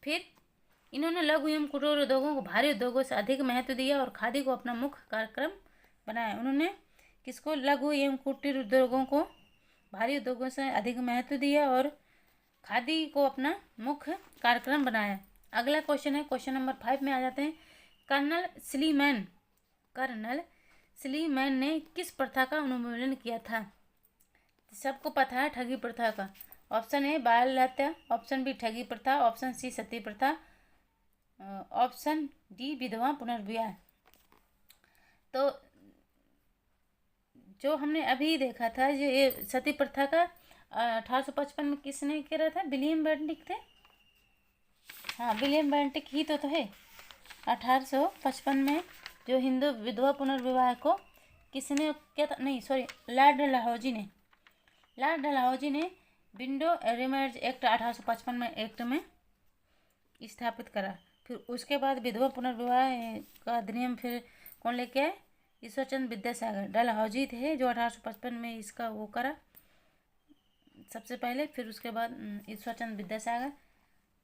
फिर इन्होंने लघु एवं कुटीर उद्योगों को भारी उद्योगों से अधिक महत्व दिया और खादी को अपना मुख्य कार्यक्रम बनाया। उन्होंने किसको? लघु एवं कुटीर उद्योगों को भारी उद्योगों से अधिक महत्व दिया और खादी को अपना मुख्य कार्यक्रम बनाया। अगला क्वेश्चन है, क्वेश्चन नंबर 5 में आ जाते हैं। कर्नल स्लीमैन ने किस प्रथा का उन्मूलन किया था? सबको पता है ठगी प्रथा का। ऑप्शन ए बाल हत्या, ऑप्शन बी ठगी प्रथा, ऑप्शन सी सती प्रथा, ऑप्शन डी विधवा पुनर्विवाह। तो जो हमने अभी देखा था, ये सती प्रथा का 1855 में किसने करा था? विलियम बेंटिक थे। हाँ, विलियम बेंटिक ही तो है। 1855 में जो हिंदू विधवा पुनर्विवाह को किसने क्या था? नहीं सॉरी, लॉर्ड डलहौजी ने विंडो रिमैरिज एक्ट 1855 में एक्ट में स्थापित करा। फिर उसके बाद विधवा पुनर्विवाह का अधिनियम फिर कौन लेके आए? ईश्वरचंद विद्यासागर। डलहौजी थे जो 1855 में इसका वो करा सबसे पहले, फिर उसके बाद ईश्वरचंद विद्यासागर।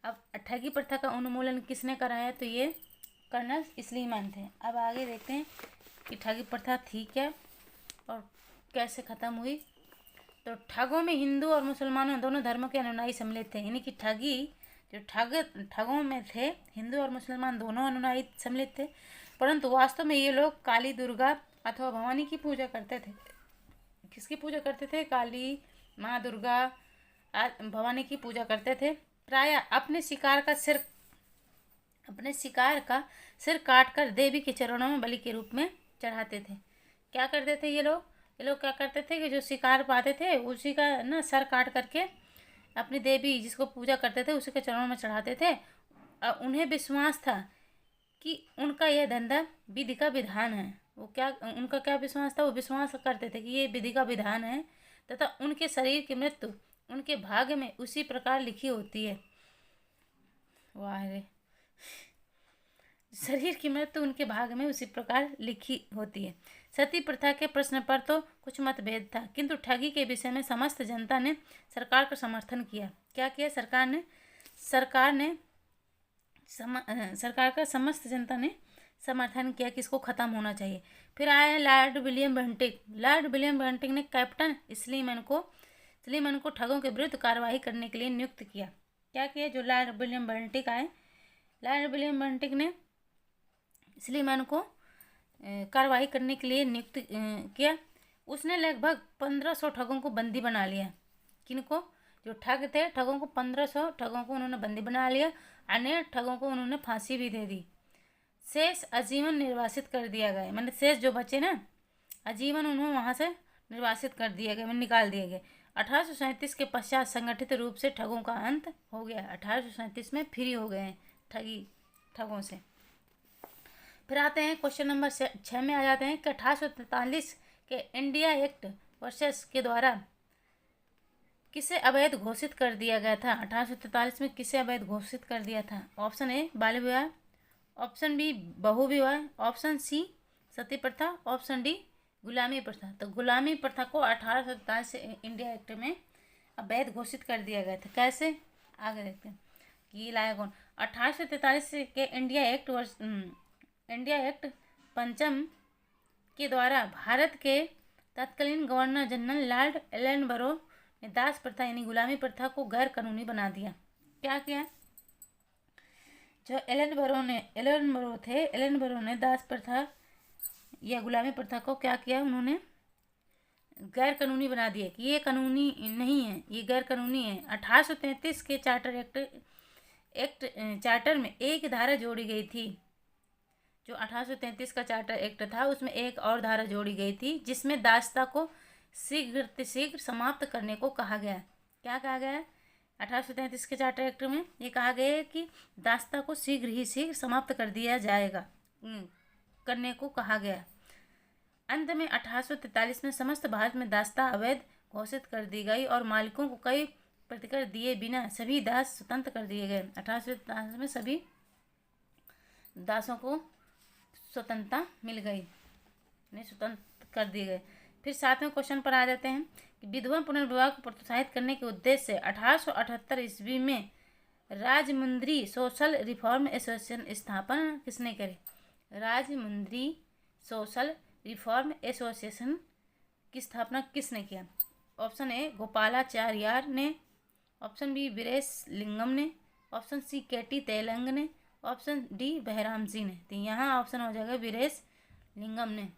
अब ठगी प्रथा का उन्मूलन किसने कराया? तो ये कर्नल स्लीमैन थे। अब आगे देखते हैं कि ठगी प्रथा थी क्या और कैसे ख़त्म हुई। तो ठगों में हिंदू और मुसलमानों दोनों धर्मों के अनुयायी सम्मिलित थे। यानी कि ठगों में थे हिंदू और मुसलमान दोनों अनुयायी सम्मिलित थे, परंतु वास्तव में ये लोग काली दुर्गा अथवा भवानी की पूजा करते थे। किसकी पूजा करते थे? काली माँ दुर्गा भवानी की पूजा करते थे। प्रायः अपने शिकार का सिर काटकर देवी के चरणों में बलि के रूप में चढ़ाते थे। क्या करते थे ये लोग क्या करते थे कि जो शिकार पाते थे उसी का ना सर काट करके अपनी देवी जिसको पूजा करते थे उसी के चरणों में चढ़ाते थे। और उन्हें विश्वास था कि उनका यह धंधा विधि का विधान है। उनका क्या विश्वास था? वो विश्वास करते थे कि ये विधि का विधान है तथा उनके शरीर की मृत्यु उनके भाग्य में उसी प्रकार लिखी होती है। वाह रे, शरीर की मृत्यु उनके भाग्य में उसी प्रकार लिखी होती है। सती प्रथा के प्रश्न पर तो कुछ मतभेद था, किंतु ठगी के विषय में समस्त जनता ने सरकार का समर्थन किया। क्या किया? सरकार का समस्त जनता ने समर्थन किया कि इसको ख़त्म होना चाहिए। फिर आया लॉर्ड विलियम बेंटिक ने कैप्टन स्लीमैन को ठगों के विरुद्ध कार्रवाई करने के लिए नियुक्त किया। क्या किया? जो लॉर्ड विलियम बेंटिक आए, लॉर्ड विलियम बेंटिक ने स्लीमैन को कार्रवाई करने के लिए नियुक्त किया। उसने लगभग 1500 ठगों को बंदी बना लिया। किनको? जो ठग थे, ठगों को 1500 ठगों को उन्होंने बंदी बना लिया। अन्य ठगों को उन्होंने फांसी भी दे दी। शेष आजीवन निर्वासित कर दिया गया। मतलब शेष जो बचे ना आजीवन उन्होंने वहाँ से निर्वासित कर दिया गया, निकाल दिए गए। 1837 के पश्चात संगठित रूप से ठगों का अंत हो गया। 1837 में फ्री हो गए हैं ठगों से। फिर आते हैं क्वेश्चन नंबर 6 में आ जाते हैं कि 1843 के इंडिया एक्ट वर्सेस के द्वारा किसे अवैध घोषित कर दिया गया था। 1843 में किसे अवैध घोषित कर दिया था? ऑप्शन ए बाल विवाह, ऑप्शन बी बहु विवाह, ऑप्शन सी सती प्रथा, ऑप्शन डी गुलामी प्रथा। तो गुलामी प्रथा को 1843 से इंडिया एक्ट में अवैध घोषित कर दिया गया था। कैसे? आगे देखते हैं कि लाया कौन। 1843 के इंडिया एक्ट पंचम के द्वारा भारत के तत्कालीन गवर्नर जनरल लॉर्ड एलनबरो ने दास प्रथा यानी गुलामी प्रथा को गैर कानूनी बना दिया। क्या किया? जो एलनबरो ने दास प्रथा या गुलामी प्रथा को क्या किया? उन्होंने गैर कानूनी बना दिया कि ये कानूनी नहीं है, ये गैर कानूनी है। 1833 के चार्टर में एक धारा जोड़ी गई थी। जो 1833 का चार्टर एक्ट था उसमें एक और धारा जोड़ी गई थी जिसमें दासता को शीघ्र समाप्त करने को कहा गया। क्या कहा गया? 1833 के चार्टर एक्ट में ये कहा गया है कि दासता को शीघ्र समाप्त कर दिया जाएगा, करने को कहा गया। अंत में 1843 में समस्त भारत में दासता अवैध घोषित कर दी गई और मालिकों को कई प्रतिकर दिए बिना सभी दास स्वतंत्र कर दिए गए। 1843 में सभी दासों को स्वतंत्रता मिल गई, स्वतंत्र कर दिए गए। फिर 7वें क्वेश्चन पर आ जाते हैं कि विधवा पुनर्विवाह को प्रोत्साहित करने के उद्देश्य से 1878 ईस्वी में राजमुंद्री सोशल रिफॉर्म एसोसिएशन स्थापना किसने करी? राजमुंद्री सोशल रिफॉर्म एसोसिएशन की स्थापना किसने किया? ऑप्शन ए गोपालाचार्यार ने, ऑप्शन बी वीरेश लिंगम ने, ऑप्शन सी केटी तेलंग ने, ऑप्शन डी बहराम जी ने। तो यहाँ ऑप्शन हो जाएगा वीरेश लिंगम ने।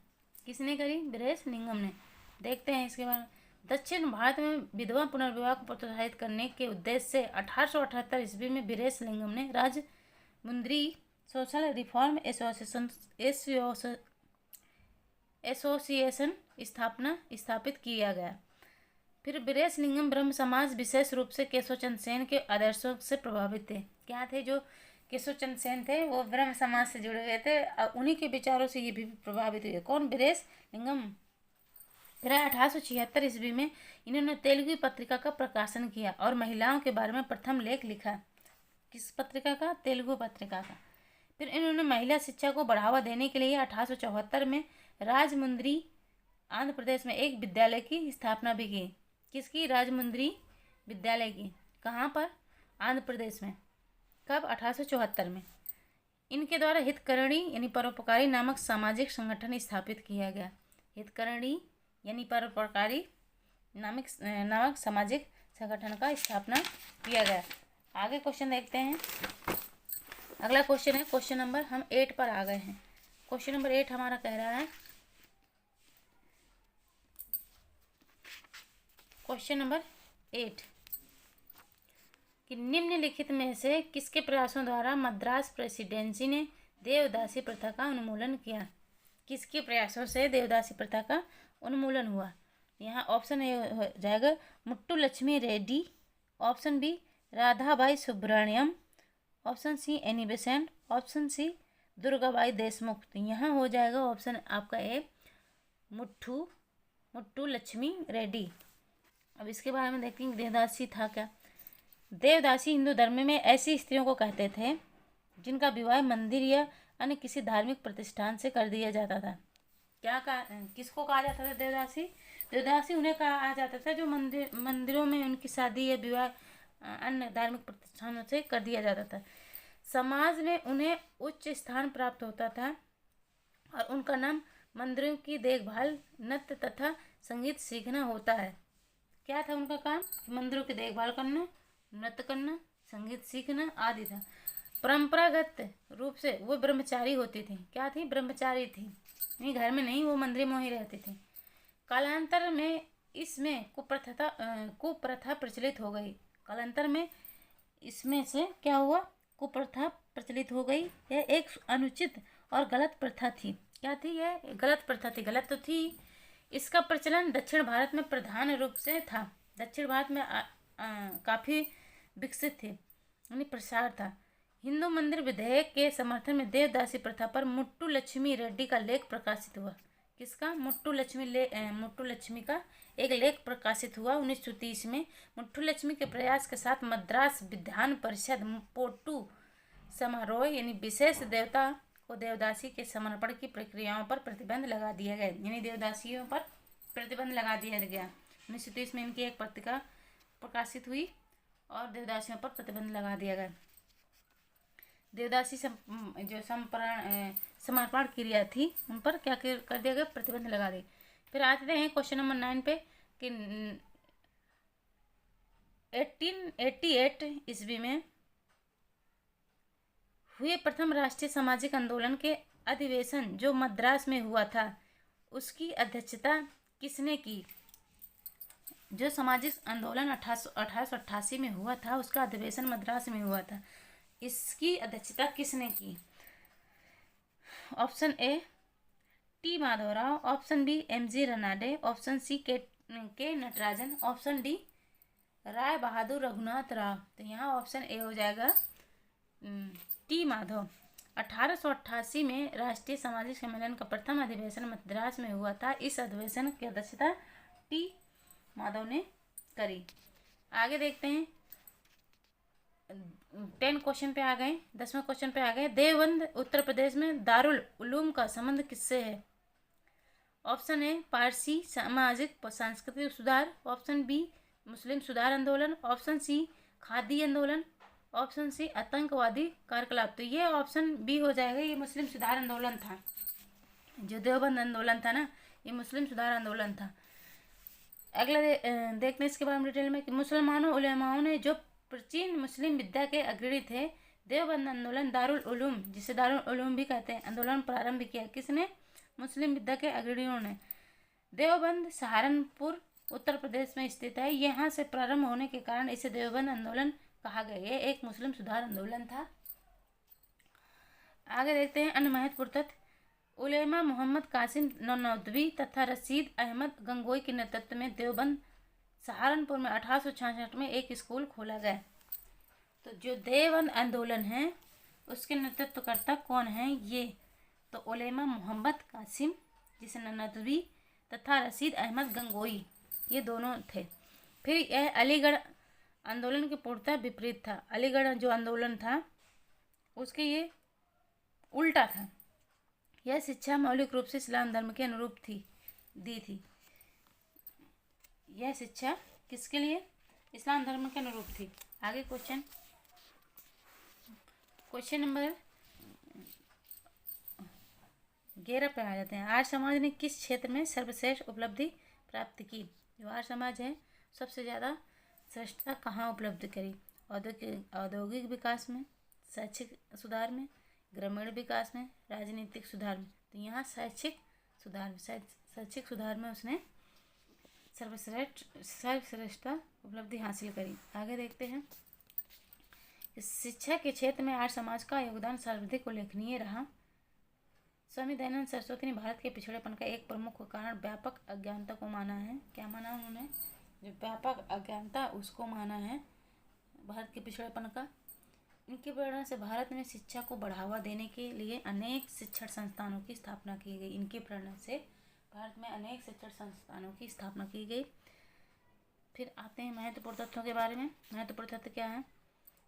किसने करी? वीरेश लिंगम ने। देखते हैं इसके बाद। दक्षिण भारत में विधवा पुनर्विवाह को प्रोत्साहित करने के उद्देश्य से 1878 ईस्वी में वीरेश लिंगम ने राजमुंद्री सोशल रिफॉर्म एसोसिएशन स्थापित किया गया। फिर वीरेश लिंगम ब्रह्म समाज विशेष रूप से केशव चंद्र सेन के आदर्शों से प्रभावित थे। क्या थे? जो केशव चंद्र सेन थे वो ब्रह्म समाज से जुड़े हुए थे और उन्हीं के विचारों से ये भी प्रभावित हुए। कौन? वीरेश लिंगम। फिर 1876 ईस्वी में इन्होंने तेलुगु पत्रिका का प्रकाशन किया और महिलाओं के बारे में प्रथम लेख लिखा। किस पत्रिका का? तेलुगु पत्रिका का। फिर इन्होंने महिला शिक्षा को बढ़ावा देने के लिए 1874 में राजमुंद्री आंध्र प्रदेश में एक विद्यालय की स्थापना भी की। किसकी? राजमुंद्री विद्यालय की। कहाँ पर? आंध्र प्रदेश में। कब? 1874 में। इनके द्वारा हितकरणी यानी परोपकारी नामक सामाजिक संगठन स्थापित किया गया। हितकरणी यानी परोपकारी नामक सामाजिक संगठन का स्थापना किया गया। आगे क्वेश्चन देखते हैं। अगला क्वेश्चन है क्वेश्चन नंबर हम 8 पर आ गए हैं। क्वेश्चन नंबर 8 हमारा कह रहा है, क्वेश्चन नंबर 8 कि निम्नलिखित में से किसके प्रयासों द्वारा मद्रास प्रेसिडेंसी ने देवदासी प्रथा का उन्मूलन किया? किसके प्रयासों से देवदासी प्रथा का उन्मूलन हुआ? यहाँ ऑप्शन ए हो जाएगा Muthu Lakshmi Reddy, option B Radhabai Subramaniam, option C Annie Besant, option C Durgabai Deshmukh. तो यहाँ हो जाएगा ऑप्शन आपका ए मुट्टू लक्ष्मी रेड्डी। अब इसके बारे में देखते हैं देवदासी था क्या। देवदासी हिंदू धर्म में ऐसी स्त्रियों को कहते थे जिनका विवाह मंदिर या अन्य किसी धार्मिक प्रतिष्ठान से कर दिया जाता था। किसको कहा जाता था? देवदासी। देवदासी उन्हें कहा जाता था जो मंदिरों में उनकी शादी या विवाह अन्य धार्मिक प्रतिष्ठानों से कर दिया जाता था। समाज में उन्हें उच्च स्थान प्राप्त होता था और उनका नाम मंदिरों की देखभाल, नृत्य तथा संगीत सीखना होता है। क्या था उनका काम? मंदिरों की देखभाल करना, नृत्य करना, संगीत सीखना आदि था। परंपरागत रूप से वो ब्रह्मचारी होती थी। क्या थी? ब्रह्मचारी थी। नहीं, घर में नहीं, वो मंदिर में ही रहती थी। कालांतर में इसमें कुप्रथा प्रचलित हो गई। कालांतर में इसमें से क्या हुआ? कुप्रथा प्रचलित हो गई। यह एक अनुचित और गलत प्रथा थी। क्या थी? यह गलत प्रथा थी। गलत तो थी। इसका प्रचलन दक्षिण भारत में प्रधान रूप से था। दक्षिण भारत में काफ़ी विकसित थे, यानी प्रसार था। हिंदू मंदिर विधेयक के समर्थन में देवदासी प्रथा पर मुट्टू लक्ष्मी रेड्डी का लेख प्रकाशित हुआ। किसका? मुट्टू लक्ष्मी का एक लेख प्रकाशित हुआ 1930 में। मुट्टू लक्ष्मी के प्रयास के साथ मद्रास विधान परिषद पोट्टू समारोह यानी विशेष देवता को देवदासी के समर्पण की प्रक्रियाओं पर प्रतिबंध लगा दिया गया, यानी देवदासियों पर प्रतिबंध लगा दिया गया। 1930 में इनकी एक पत्रिका प्रकाशित हुई और देवदासियों पर प्रतिबंध लगा दिया गया। देवदासी जो समर्पण क्रिया थी उन पर क्या कर दिया गया? प्रतिबंध लगा दिया। फिर आते हैं क्वेश्चन नंबर 9 पे कि 1888 ईस्वी में हुए प्रथम राष्ट्रीय सामाजिक आंदोलन के अधिवेशन जो मद्रास में हुआ था उसकी अध्यक्षता किसने की? जो सामाजिक आंदोलन 1888 में हुआ था उसका अधिवेशन मद्रास में हुआ था, इसकी अध्यक्षता किसने की? Option A T Madhavrao, option B MG Ranade, option C K Natarajan, option D Rai Bahadur Raghunath Rao. तो यहाँ ऑप्शन ए हो जाएगा टी माधव। 1888 में राष्ट्रीय सामाजिक सम्मेलन का प्रथम अधिवेशन मद्रास में हुआ था। इस अधिवेशन की अध्यक्षता टी माधव ने करी। आगे देखते हैं 10 क्वेश्चन पे आ गए। 10वें क्वेश्चन पे आ गए। देवबंद उत्तर प्रदेश में दारुल उलूम का संबंध किससे है? ऑप्शन ए पारसी सामाजिक सांस्कृतिक सुधार, ऑप्शन बी मुस्लिम सुधार आंदोलन, ऑप्शन सी खादी आंदोलन, ऑप्शन सी आतंकवादी कार्यकलाप। तो ये ऑप्शन बी हो जाएगा, ये मुस्लिम सुधार आंदोलन था। जो देवबंद आंदोलन था ना, ये मुस्लिम सुधार आंदोलन था। अगला देखते हैं इसके बारे में डिटेल में कि मुसलमानों उलेमाओं ने जो प्राचीन मुस्लिम विद्या के अग्रणी थे देवबंद आंदोलन दारुल उलूम, जिसे दारुल उलूम भी कहते हैं, आंदोलन प्रारंभ किया। किसने? मुस्लिम विद्या के अग्रणियों ने। देवबंद सहारनपुर उत्तर प्रदेश में स्थित है। यहाँ से प्रारंभ होने के कारण इसे देवबंद आंदोलन कहा गया। ये एक मुस्लिम सुधार आंदोलन था। आगे देखते हैं अन्य महत्वपूर्ण तथ्य। उलेमा मोहम्मद कासिम नौनौदवी तथा रशीद अहमद गंगोई के नेतृत्व में देवबंद सहारनपुर में 1866 में एक स्कूल खोला गया। तो जो देवबंद आंदोलन है उसके नेतृत्वकर्ता कौन है? ये तो उलेमा मोहम्मद कासिम जिसे नौनौदवी तथा रशीद अहमद गंगोई, ये दोनों थे। फिर यह अलीगढ़ आंदोलन के पूर्णतः विपरीत था। अलीगढ़ जो आंदोलन था उसके ये उल्टा था। यह शिक्षा मौलिक रूप से इस्लाम धर्म के अनुरूप दी थी। यह शिक्षा किसके लिए? इस्लाम धर्म के अनुरूप थी। आगे क्वेश्चन नंबर 11 पे आ जाते हैं। आर्य समाज ने किस क्षेत्र में सर्वश्रेष्ठ उपलब्धि प्राप्त की? जो आर्य समाज है सबसे ज़्यादा श्रेष्ठता कहाँ उपलब्ध करी? औद्योगिक विकास में, शैक्षिक सुधार में, ग्रामीण विकास में, राजनीतिक सुधार में। तो यहाँ शैक्षिक सुधार में उसने सर्वश्रेष्ठता उपलब्धि हासिल करी। आगे देखते हैं शिक्षा के क्षेत्र में आर्य समाज का योगदान सर्वाधिक उल्लेखनीय रहा। स्वामी दयानंद सरस्वती ने भारत के पिछड़ेपन का एक प्रमुख कारण व्यापक अज्ञानता को माना है। क्या माना उन्होंने? जो व्यापक अज्ञानता उसको माना है भारत के पिछड़ेपन का। इनकी प्रेरणा से भारत में शिक्षा को बढ़ावा देने के लिए अनेक शिक्षण संस्थानों की स्थापना की गई। इनकी प्रेरणा से भारत में अनेक शिक्षण संस्थानों की स्थापना की गई। फिर आते हैं महत्वपूर्ण तथ्यों के बारे में। महत्वपूर्ण तथ्य क्या है?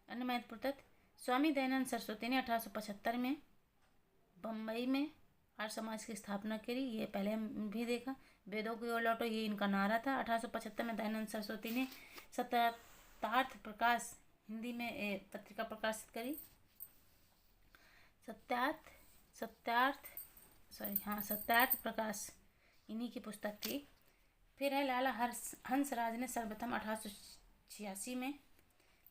अन्य महत्वपूर्ण तथ्य। स्वामी दयानंद सरस्वती ने 1875 में बम्बई में आर्य समाज की स्थापना करी। ये पहले हम भी देखा। वेदों की ओर लौटो, ये इनका नारा था। 1875 में दयानंद सरस्वती ने सत्यार्थ प्रकाश हिंदी में पत्रिका प्रकाशित करी। सत्यार्थ प्रकाश इन्हीं की पुस्तक थी। फिर है लाला हंसराज ने सर्वप्रथम 1886 में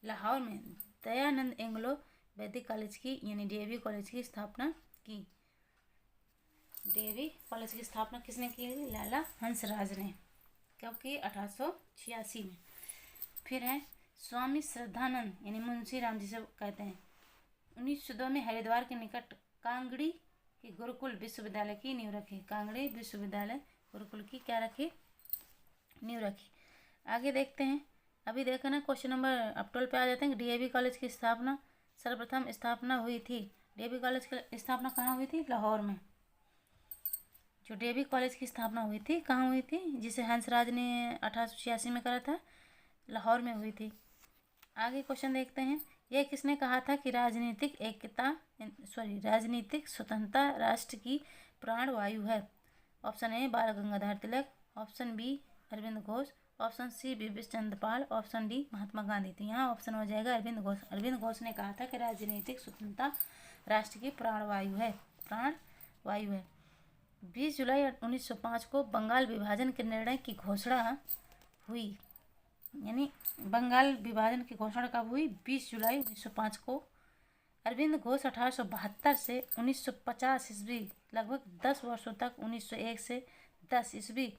लाहौर में दयानंद एंग्लो वैदिक कॉलेज की यानी डीएवी कॉलेज की स्थापना की। डीएवी कॉलेज की स्थापना किसने की? लाला हंसराज ने। कब की? 1886 में। फिर है स्वामी श्रद्धानंद यानी मुंशी राम जिसे कहते हैं, 1902 में हरिद्वार के निकट कांगड़ी कि गुरुकुल विश्वविद्यालय की नींव रखी। कांगड़ी विश्वविद्यालय गुरुकुल की क्या रखी? नींव रखी। आगे देखते हैं। अभी देखो ना क्वेश्चन नंबर अब 12 पे आ जाते हैं। डीएवी कॉलेज की स्थापना सर्वप्रथम स्थापना हुई थी। डीएवी कॉलेज की स्थापना कहाँ हुई थी? लाहौर में। जो डीएवी कॉलेज की स्थापना हुई थी कहाँ हुई थी? जिसे हंसराज ने 1886 में करा था, लाहौर में हुई थी। आगे क्वेश्चन देखते हैं। यह किसने कहा था कि राजनीतिक स्वतंत्रता राष्ट्र की प्राण वायु है? Option A Bal Gangadhar Tilak, option B Arvind Ghosh, option C Bipin Chandra Pal, option D Mahatma Gandhi. तो यहाँ ऑप्शन हो जाएगा अरविंद घोष। अरविंद घोष ने कहा था कि राजनीतिक स्वतंत्रता राष्ट्र की प्राण वायु है। 20 जुलाई 1905 को बंगाल विभाजन के निर्णय की घोषणा हुई। यानी बंगाल विभाजन की घोषणा कब हुई? 20 जुलाई 1905 को। अरविंद घोष 1872 से 1950 ईस्वी लगभग 10 वर्षों तक 1901 से 10 ईस्वी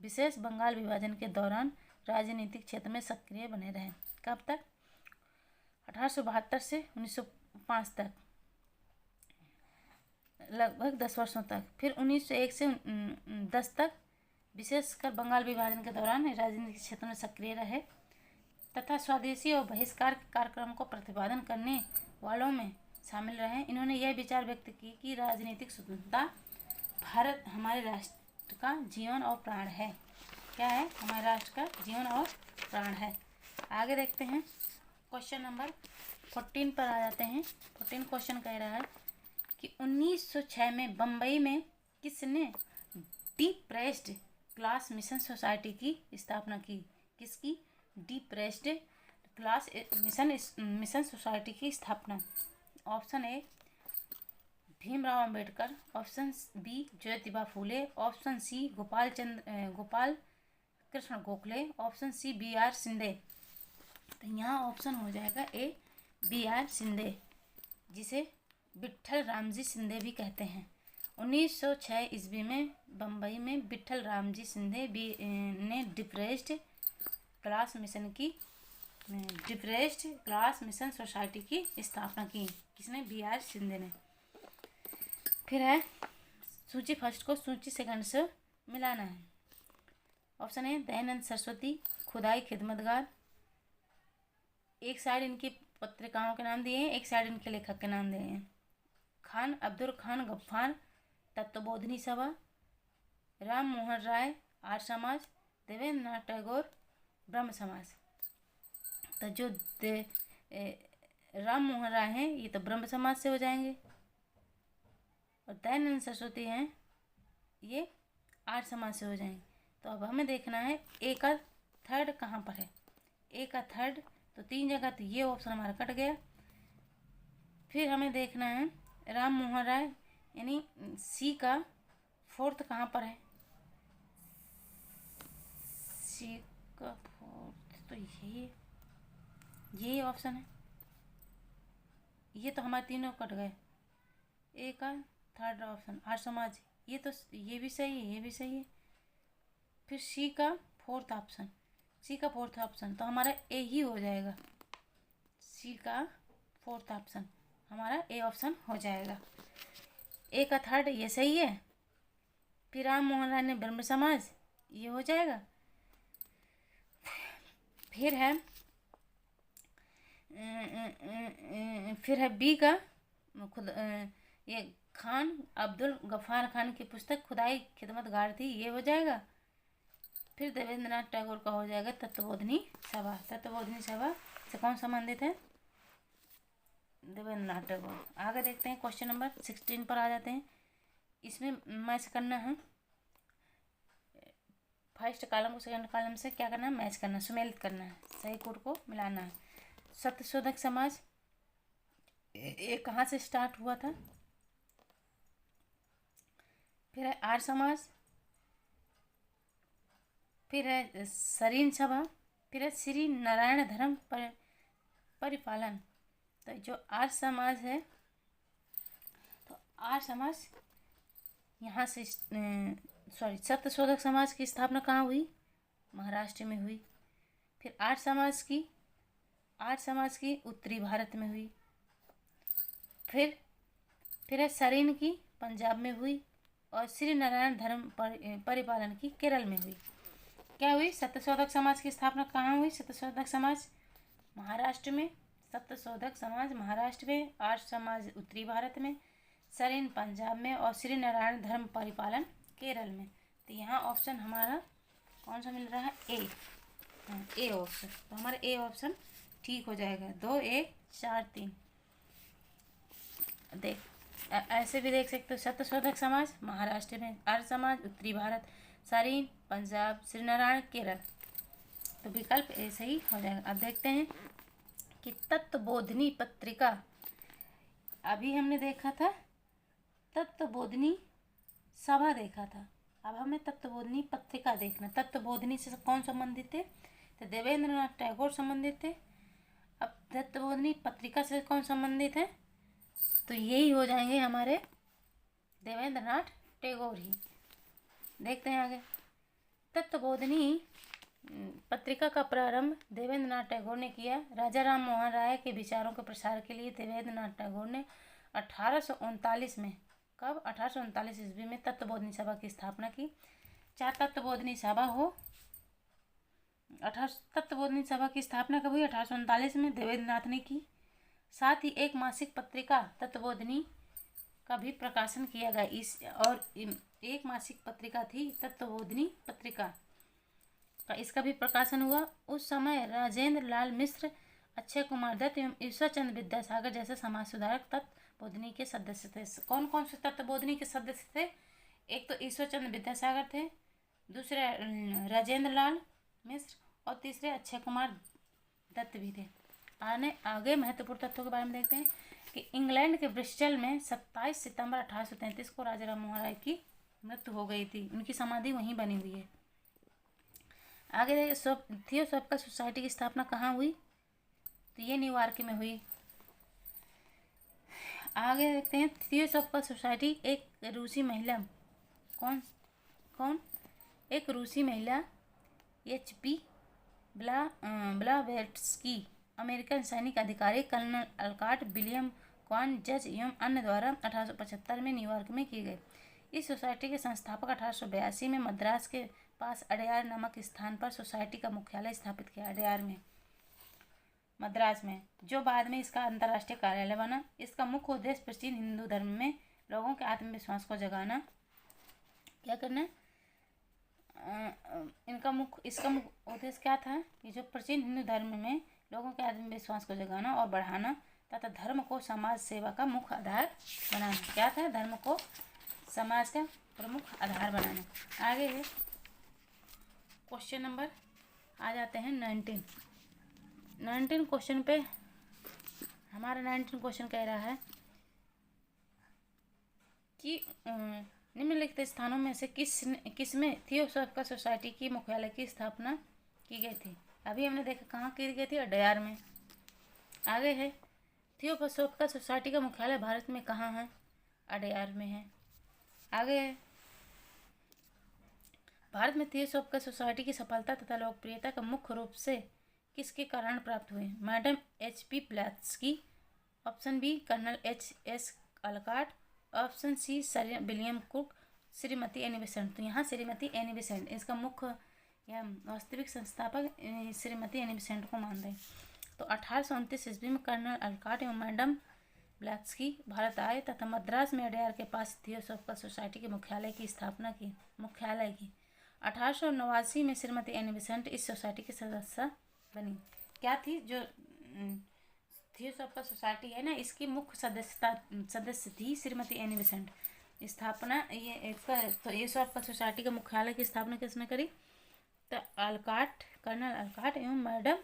विशेष बंगाल विभाजन के दौरान राजनीतिक क्षेत्र में सक्रिय बने रहे। कब तक? 1872 से 1905 तक, लगभग 10 वर्षों तक। फिर 1901 से 10 तक विशेषकर बंगाल विभाजन के दौरान राजनीतिक क्षेत्र में सक्रिय रहे तथा स्वदेशी और बहिष्कार कार्यक्रम को प्रतिपादन करने वालों में शामिल रहे। इन्होंने यह विचार व्यक्त की कि राजनीतिक स्वतंत्रता भारत हमारे राष्ट्र का जीवन और प्राण है। क्या है? हमारे राष्ट्र का जीवन और प्राण है। आगे देखते हैं। क्वेश्चन नंबर 14 पर आ जाते हैं। 14 क्वेश्चन कह रहा है कि 1906 में बम्बई में किसने डिप्रेस्ड क्लास मिशन सोसाइटी की स्थापना की? किसकी? डिप्रेस्ड क्लास मिशन सोसाइटी की स्थापना। Option A Bhimrao Ambedkar, option B Jyotiba Phule, option C Gopal Krishna Gokhale, option C BR Shinde. तो यहाँ ऑप्शन हो जाएगा ए BR शिंदे, जिसे विट्ठल रामजी शिंदे भी कहते हैं। 1906 ईस्वी में बम्बई में विट्ठल रामजी शिंदे ने डिप्रेस्ड क्लास मिशन सोसाइटी की स्थापना की। किसने? BR शिंदे ने। फिर है सूची फर्स्ट को सूची सेकंड से मिलाना है। ऑप्शन ए दयानंद सरस्वती, खुदाई खिदमतगार। एक साइड इनकी पत्रिकाओं के नाम दिए हैं, एक साइड इनके लेखक के नाम दिए हैं। खान अब्दुल खान गफ्फार, तत्वबोधिनी सभा। राम मोहन राय, आर्य समाज। देवेंद्र नाथ टैगोर, ब्रह्म समाज। तो जो राम मोहन राय हैं ये तो ब्रह्म समाज से हो जाएंगे, और दयानंद सरस्वती हैं ये आर्य समाज से हो जाएंगे। तो अब हमें देखना है ए का थर्ड कहाँ पर है। ए का थर्ड तो 3 जगह, तो ये ऑप्शन हमारा कट गया। फिर हमें देखना है राम मोहन राय, यानी सी का फोर्थ कहाँ पर है? सी का फोर्थ तो यही ऑप्शन है। ये तो हमारे तीनों कट गए। ए का थर्ड ऑप्शन आर्य समाज, ये तो ये भी सही है, ये भी सही है। फिर सी का फोर्थ ऑप्शन, तो हमारा ए ही हो जाएगा। सी का फोर्थ ऑप्शन हमारा ए ऑप्शन हो जाएगा। ए का थर्ड ये सही है। फिर राम मोहन राय ने ब्रह्म समाज, ये हो जाएगा। फिर है बी का खुद ये खान अब्दुल गफ्फार खान की पुस्तक खुदाई खिदमतगार थी, ये हो जाएगा। फिर देवेंद्र नाथ टैगोर का हो जाएगा तत्वबोधिनी सभा। तत्वबोधिनी सभा से कौन संबंधित है? देवेंद्र नाथ टैगोर। आगे देखते हैं। क्वेश्चन नंबर 16 पर आ जाते हैं। इसमें मैच करना है फर्स्ट कॉलम को सेकंड कॉलम से। क्या करना है? मैच करना, सुमेलित करना है, सही कोड को मिलाना है। सत्यशोधक समाज ये कहाँ से स्टार्ट हुआ था? फिर है आर्य समाज, फिर है सरीन सभा, फिर है श्री नारायण धर्म परिपालन। तो जो आर्य समाज है, तो आर्य समाज यहाँ से सत्यशोधक समाज की स्थापना कहाँ हुई? महाराष्ट्र में हुई। फिर आर्य समाज की उत्तरी भारत में हुई। फिर है सरीन की पंजाब में हुई और श्री नारायण धर्म परिपालन की केरल में हुई। क्या हुई? सत्यशोधक समाज की स्थापना कहाँ हुई? सत्यशोधक समाज महाराष्ट्र में, सत्यशोधक समाज महाराष्ट्र में, आर्य समाज उत्तरी भारत में, सरीन पंजाब में और श्री नारायण धर्म परिपालन केरल में। तो यहाँ ऑप्शन हमारा कौन सा मिल रहा है? ए। हाँ, ए ऑप्शन। तो हमारा ए ऑप्शन ठीक हो जाएगा। 2 1 4 3। देख ऐसे भी देख सकते हो, सत्यशोधक समाज महाराष्ट्र में, आर्य समाज उत्तरी भारत, सरीन पंजाब, श्रीनारायण केरल। तो विकल्प ए सही हो जाएगा। अब देखते हैं कि तत्वबोधिनी पत्रिका, अभी हमने देखा था तत्वबोधिनी सभा देखा था, अब हमें तत्वबोधिनी पत्रिका देखना। तत्वबोधिनी से कौन संबंधित थे? तो देवेंद्रनाथ टैगोर संबंधित थे। अब तत्वबोधिनी पत्रिका से कौन संबंधित है? तो यही हो जाएंगे हमारे देवेंद्रनाथ टैगोर ही। देखते हैं आगे। तत्वबोधिनी पत्रिका का प्रारंभ देवेंद्रनाथ टैगोर ने किया। राजा राम मोहन राय के विचारों के प्रसार के लिए देवेंद्रनाथ टैगोर ने 1839 में, कब? 1839 ईस्वी में तत्वबोधिनी सभा की स्थापना की। चाहे तत्वबोधिनी सभा हो, तत्वबोधिनी सभा की स्थापना कब हुई? 1839 में देवेंद्रनाथ ने की। साथ ही एक मासिक पत्रिका तत्वबोधिनी का भी प्रकाशन किया गया। इस और एक मासिक पत्रिका थी तत्वबोधिनी पत्रिका का, इसका भी प्रकाशन हुआ। उस समय राजेंद्र लाल मिश्र, अक्षय कुमार दत्त एवं ईश्वर चंद्र विद्यासागर जैसे समाज सुधारक तत्वबोधिनी के सदस्य थे। कौन कौन से तत्वबोधिनी के सदस्य थे? एक तो ईश्वर चंद्र विद्यासागर थे, दूसरे राजेंद्र लाल मिश्र और तीसरे अक्षय कुमार दत्त भी थे। आगे महत्वपूर्ण तथ्यों के बारे में देखते हैं कि इंग्लैंड के ब्रिस्टल में 27 सितंबर 1833 को राजा राम मोहन राय की मृत्यु हो गई थी। उनकी समाधि वहीं बनी हुई है। आगे देखिए, थियोसॉफिकल सोसाइटी की स्थापना कहाँ हुई? तो ये न्यूयॉर्क में हुई। आगे देखते हैं, थियोसॉफिकल सोसाइटी एक रूसी महिला, कौन? एक रूसी महिला HP ब्लावेट्स्की, अमेरिकन सैनिक अधिकारी कर्नल अल्काट विलियम क्वान जज एवं अन्य द्वारा 1875 में न्यूयॉर्क में की गई। इस सोसाइटी के संस्थापक 1882 में मद्रास के पास अडयार नामक स्थान पर सोसाइटी का मुख्यालय स्थापित किया। अडयार में, मद्रास में, जो बाद में इसका अंतर्राष्ट्रीय कार्यालय बना। इसका मुख्य उद्देश्य प्राचीन हिंदू धर्म में लोगों के आत्मविश्वास को जगाना। क्या करना? इसका मुख्य उद्देश्य क्या था कि जो प्राचीन हिंदू धर्म में लोगों के आत्मविश्वास को जगाना और बढ़ाना तथा धर्म को समाज सेवा का मुख्य आधार बनाना। क्या था? धर्म को समाज का प्रमुख आधार बनाना। आगे है क्वेश्चन नंबर, आ जाते हैं 19 क्वेश्चन पे। हमारा 19 क्वेश्चन कह रहा है कि निम्नलिखित स्थानों में से किसमें थियोसॉफिकल सोसाइटी की मुख्यालय की स्थापना की गई थी? अभी हमने देखा कहाँ की गई थी? अडयार में। आगे है थियोसॉफिकल सोसाइटी का मुख्यालय भारत में कहाँ है? अडयार में है। आगे है भारत में थियोसॉफिकल सोसाइटी की सफलता तथा लोकप्रियता का मुख्य रूप से किसके कारण प्राप्त हुए? Madam HP Blavatsky, option B colonel HS Olcott, option C sir William Cook, Shrimati Annie Besant. तो यहाँ श्रीमती एनी बेसेंट, इसका मुख्य या वास्तविक संस्थापक श्रीमती एनी बेसेंट को मान दें। तो 1829 ईस्वी में कर्नल अल्काट एवं मैडम ब्लैत्स्की भारत आए तथा मद्रास में अडयार के पास थियोसॉफिकल सोसाइटी के मुख्यालय की स्थापना की। 1889 में श्रीमती एनी बेसेंट इस सोसाइटी की सदस्य बनी। क्या थी? जो थियोसॉफिकल सोसाइटी है ना, इसकी मुख्य सदस्य थी श्रीमती एनी बेसेंट। स्थापना ये इसका थियोसॉफिकल सोसाइटी के मुख्यालय की स्थापना किसने करी? तो कर्नल अल्काट एवं मैडम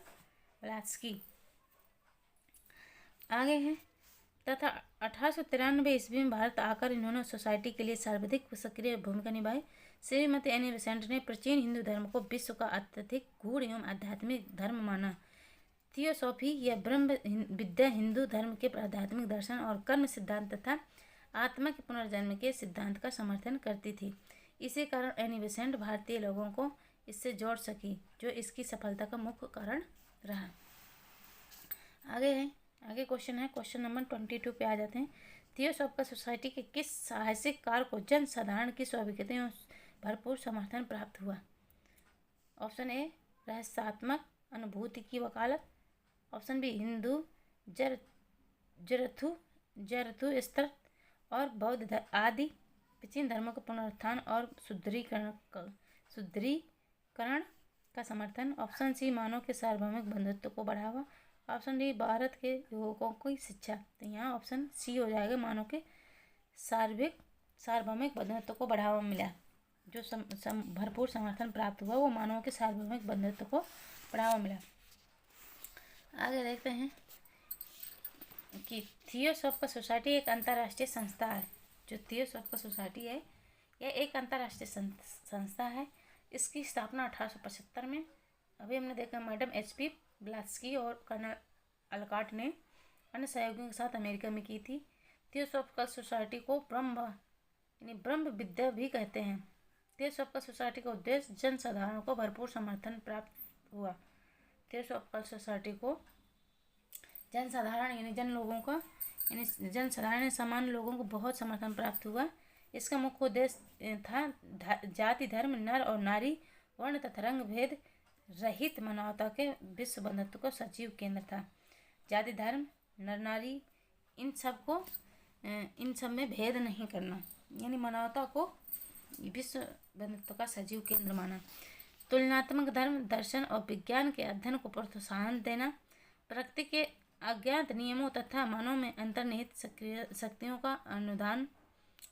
ब्लैत्स्की। आगे है तथा 1893 ईस्वी में भारत आकर इन्होंने सोसाइटी के लिए सर्वाधिक सक्रिय भूमिका निभाई। श्रीमती एनी बेसेंट ने प्राचीन हिंदू धर्म को विश्व का अत्यधिक गूढ़ एवं आध्यात्मिक धर्म माना। थियोसॉफी या ब्रह्म विद्या हिंदू धर्म के आध्यात्मिक दर्शन और कर्म सिद्धांत तथा आत्मा के पुनर्जन्म के सिद्धांत का समर्थन करती थी। इसी कारण एनी बेसेंट भारतीय लोगों को इससे जोड़ सकी, जो इसकी सफलता का मुख्य कारण रहा। आगे क्वेश्चन है, क्वेश्चन नंबर 22 पे आ जाते हैं। थियोसॉफिकल सोसाइटी के किस साहसिक कार्य को जन साधारण की स्वीकृति और भरपूर समर्थन प्राप्त हुआ? ऑप्शन ए रहस्यात्मक अनुभूति की वकालत, ऑप्शन बी हिंदू जर जरथु स्तर और बौद्ध आदि प्राचीन धर्मों का पुनरुत्थान और सुदृढ़ीकरण का समर्थन, ऑप्शन सी मानव के सार्वभौमिक बंधुत्व को बढ़ावा, ऑप्शन डी भारत के युवकों की शिक्षा। तो यहाँ ऑप्शन सी हो जाएगा, मानव के सार्वभौमिक बंधुत्व को बढ़ावा मिला। जो भरपूर समर्थन प्राप्त हुआ वो मानव के सार्वभौमिक बंधुत्व को बढ़ावा मिला। आगे देखते हैं कि थियोसॉफिकल सोसाइटी एक अंतर्राष्ट्रीय संस्था है। जो थियोसॉफिकल सोसाइटी है यह एक अंतर्राष्ट्रीय संस्था है। इसकी स्थापना 1875 में, अभी हमने देखा, मैडम HP ब्लास्की और कर्नल अलकाट ने अन्य सहयोगियों के साथ अमेरिका में की थी। थियोसॉफिकल सोसाइटी को ब्रह्म विद्या भी कहते हैं। थियोसॉफिकल सोसाइटी का उद्देश्य जन साधारण को भरपूर समर्थन प्राप्त हुआ। थियोसॉफिकल सोसाइटी को जन साधारण यानी जन साधारण सामान्य लोगों को बहुत समर्थन प्राप्त हुआ। इसका मुख्य उद्देश्य था जाति धर्म नर और नारी वर्ण तथा रंग भेद रहित मानवता के विश्व बंधुत्व का सजीव केंद्र था। जाति धर्म नर नारी इन सब में भेद नहीं करना, यानी मानवता को विश्व बंधुत्व का सजीव केंद्र माना। तुलनात्मक धर्म दर्शन और विज्ञान के अध्ययन को प्रोत्साहन देना, प्रकृति के अज्ञात नियमों तथा मानव में अंतर्निहित शक्तियों का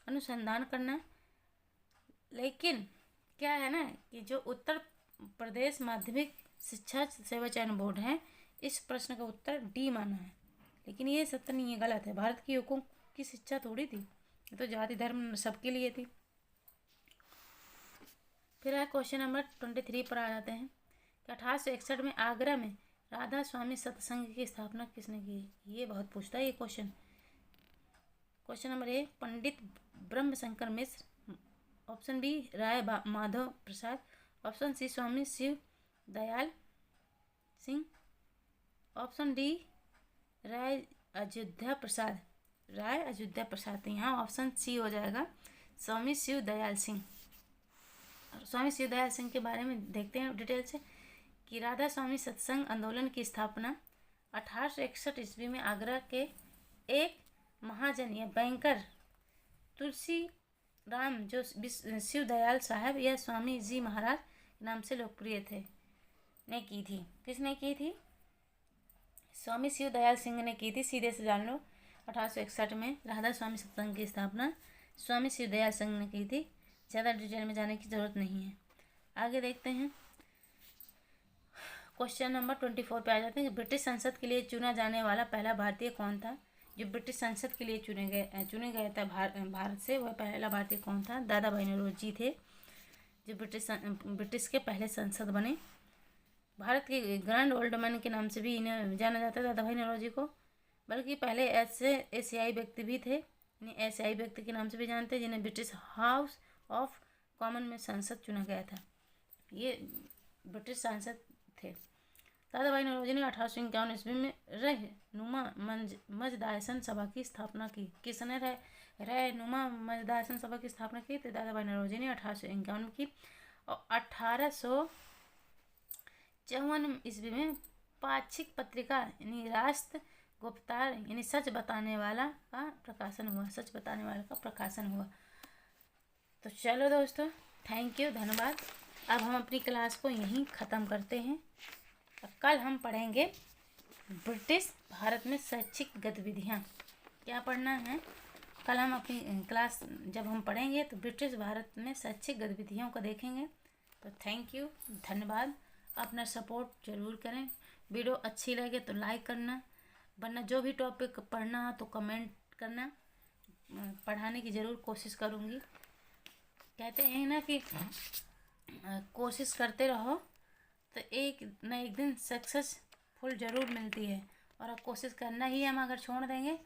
अनुसंधान करना। लेकिन क्या है ना कि जो उत्तर प्रदेश माध्यमिक शिक्षा सेवा चयन बोर्ड है, इस प्रश्न का उत्तर डी माना है, लेकिन ये सत्य नहीं है, गलत है। भारत के युवकों की शिक्षा थोड़ी थी, ये तो जाति धर्म सबके लिए थी। फिर है क्वेश्चन नंबर 23 पर आ जाते हैं कि 1861 में आगरा में राधा स्वामी सत्संग की स्थापना किसने की? ये बहुत पूछता है ये question. Question number A Pandit Brahma Shankar Mishra, option B Rai Madhav Prasad, option C Swami Shiv Dayal Singh, option D राय अयोध्या प्रसाद। तो यहाँ ऑप्शन सी हो जाएगा, स्वामी शिव दयाल सिंह। स्वामी शिव दयाल सिंह के बारे में देखते हैं डिटेल से कि राधा स्वामी सत्संग आंदोलन की स्थापना 1861 ईस्वी में आगरा के एक महाजन या बैंकर तुलसी राम जो शिव दयाल साहब या स्वामी जी महाराज के नाम से लोकप्रिय थे ने की थी। किसने की थी? स्वामी शिव दयाल सिंह ने की थी। सीधे से जान लो, 1861 में राधा स्वामी सत्संग की स्थापना स्वामी शिव दयाल सिंह ने की थी। ज़्यादा डिटेल में जाने की ज़रूरत नहीं है। आगे देखते हैं क्वेश्चन नंबर 24 पे आ जाते हैं। ब्रिटिश संसद के लिए चुना जाने वाला पहला भारतीय कौन था? जो ब्रिटिश संसद के लिए चुने गए था भारत से, वह पहला भारतीय कौन था? दादा भाई नौरोजी थे, जो ब्रिटिश के पहले संसद बने। भारत के ग्रैंड ओल्ड मैन के नाम से भी इन्हें जाना जाता है, दादा भाई नौरोजी को। बल्कि पहले ऐसे एशियाई व्यक्ति भी थे, इन्हें एशियाई व्यक्ति के नाम से भी जानते हैं, जिन्हें ब्रिटिश हाउस ऑफ कॉमन में संसद चुना गया था। ये ब्रिटिश सांसद थे। दादा भाई नौरोजी ने 1851 ईस्वी में रहनुमा मजदासन सभा की स्थापना की। किसने रहनुमा मजदासन सभा की स्थापना की? तो दादा भाई नौरोजी ने 1851 में की। और 1854 ईस्वी में पाक्षिक पत्रिका यानी राष्ट्र गुप्तार यानी सच बताने वाला का प्रकाशन हुआ। तो चलो दोस्तों, थैंक यू, धन्यवाद। अब हम अपनी क्लास को यहीं ख़त्म करते हैं। कल हम पढ़ेंगे ब्रिटिश भारत में शैक्षिक गतिविधियाँ। क्या पढ़ना है? कल हम अपनी क्लास जब हम पढ़ेंगे तो ब्रिटिश भारत में शैक्षिक गतिविधियों को देखेंगे। तो थैंक यू, धन्यवाद। अपना सपोर्ट जरूर करें। वीडियो अच्छी लगे तो लाइक करना, वरना जो भी टॉपिक पढ़ना हो तो कमेंट करना। पढ़ाने की ज़रूर कोशिश करूँगी। कहते हैं ना कि कोशिश करते रहो तो एक न एक दिन सक्सेसफुल ज़रूर मिलती है। और अब कोशिश करना ही हम अगर छोड़ देंगे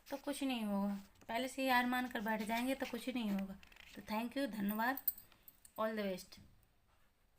तो कुछ नहीं होगा। पहले से ही हार मान कर बैठ जाएंगे तो कुछ नहीं होगा। तो थैंक यू, धन्यवाद, ऑल द बेस्ट।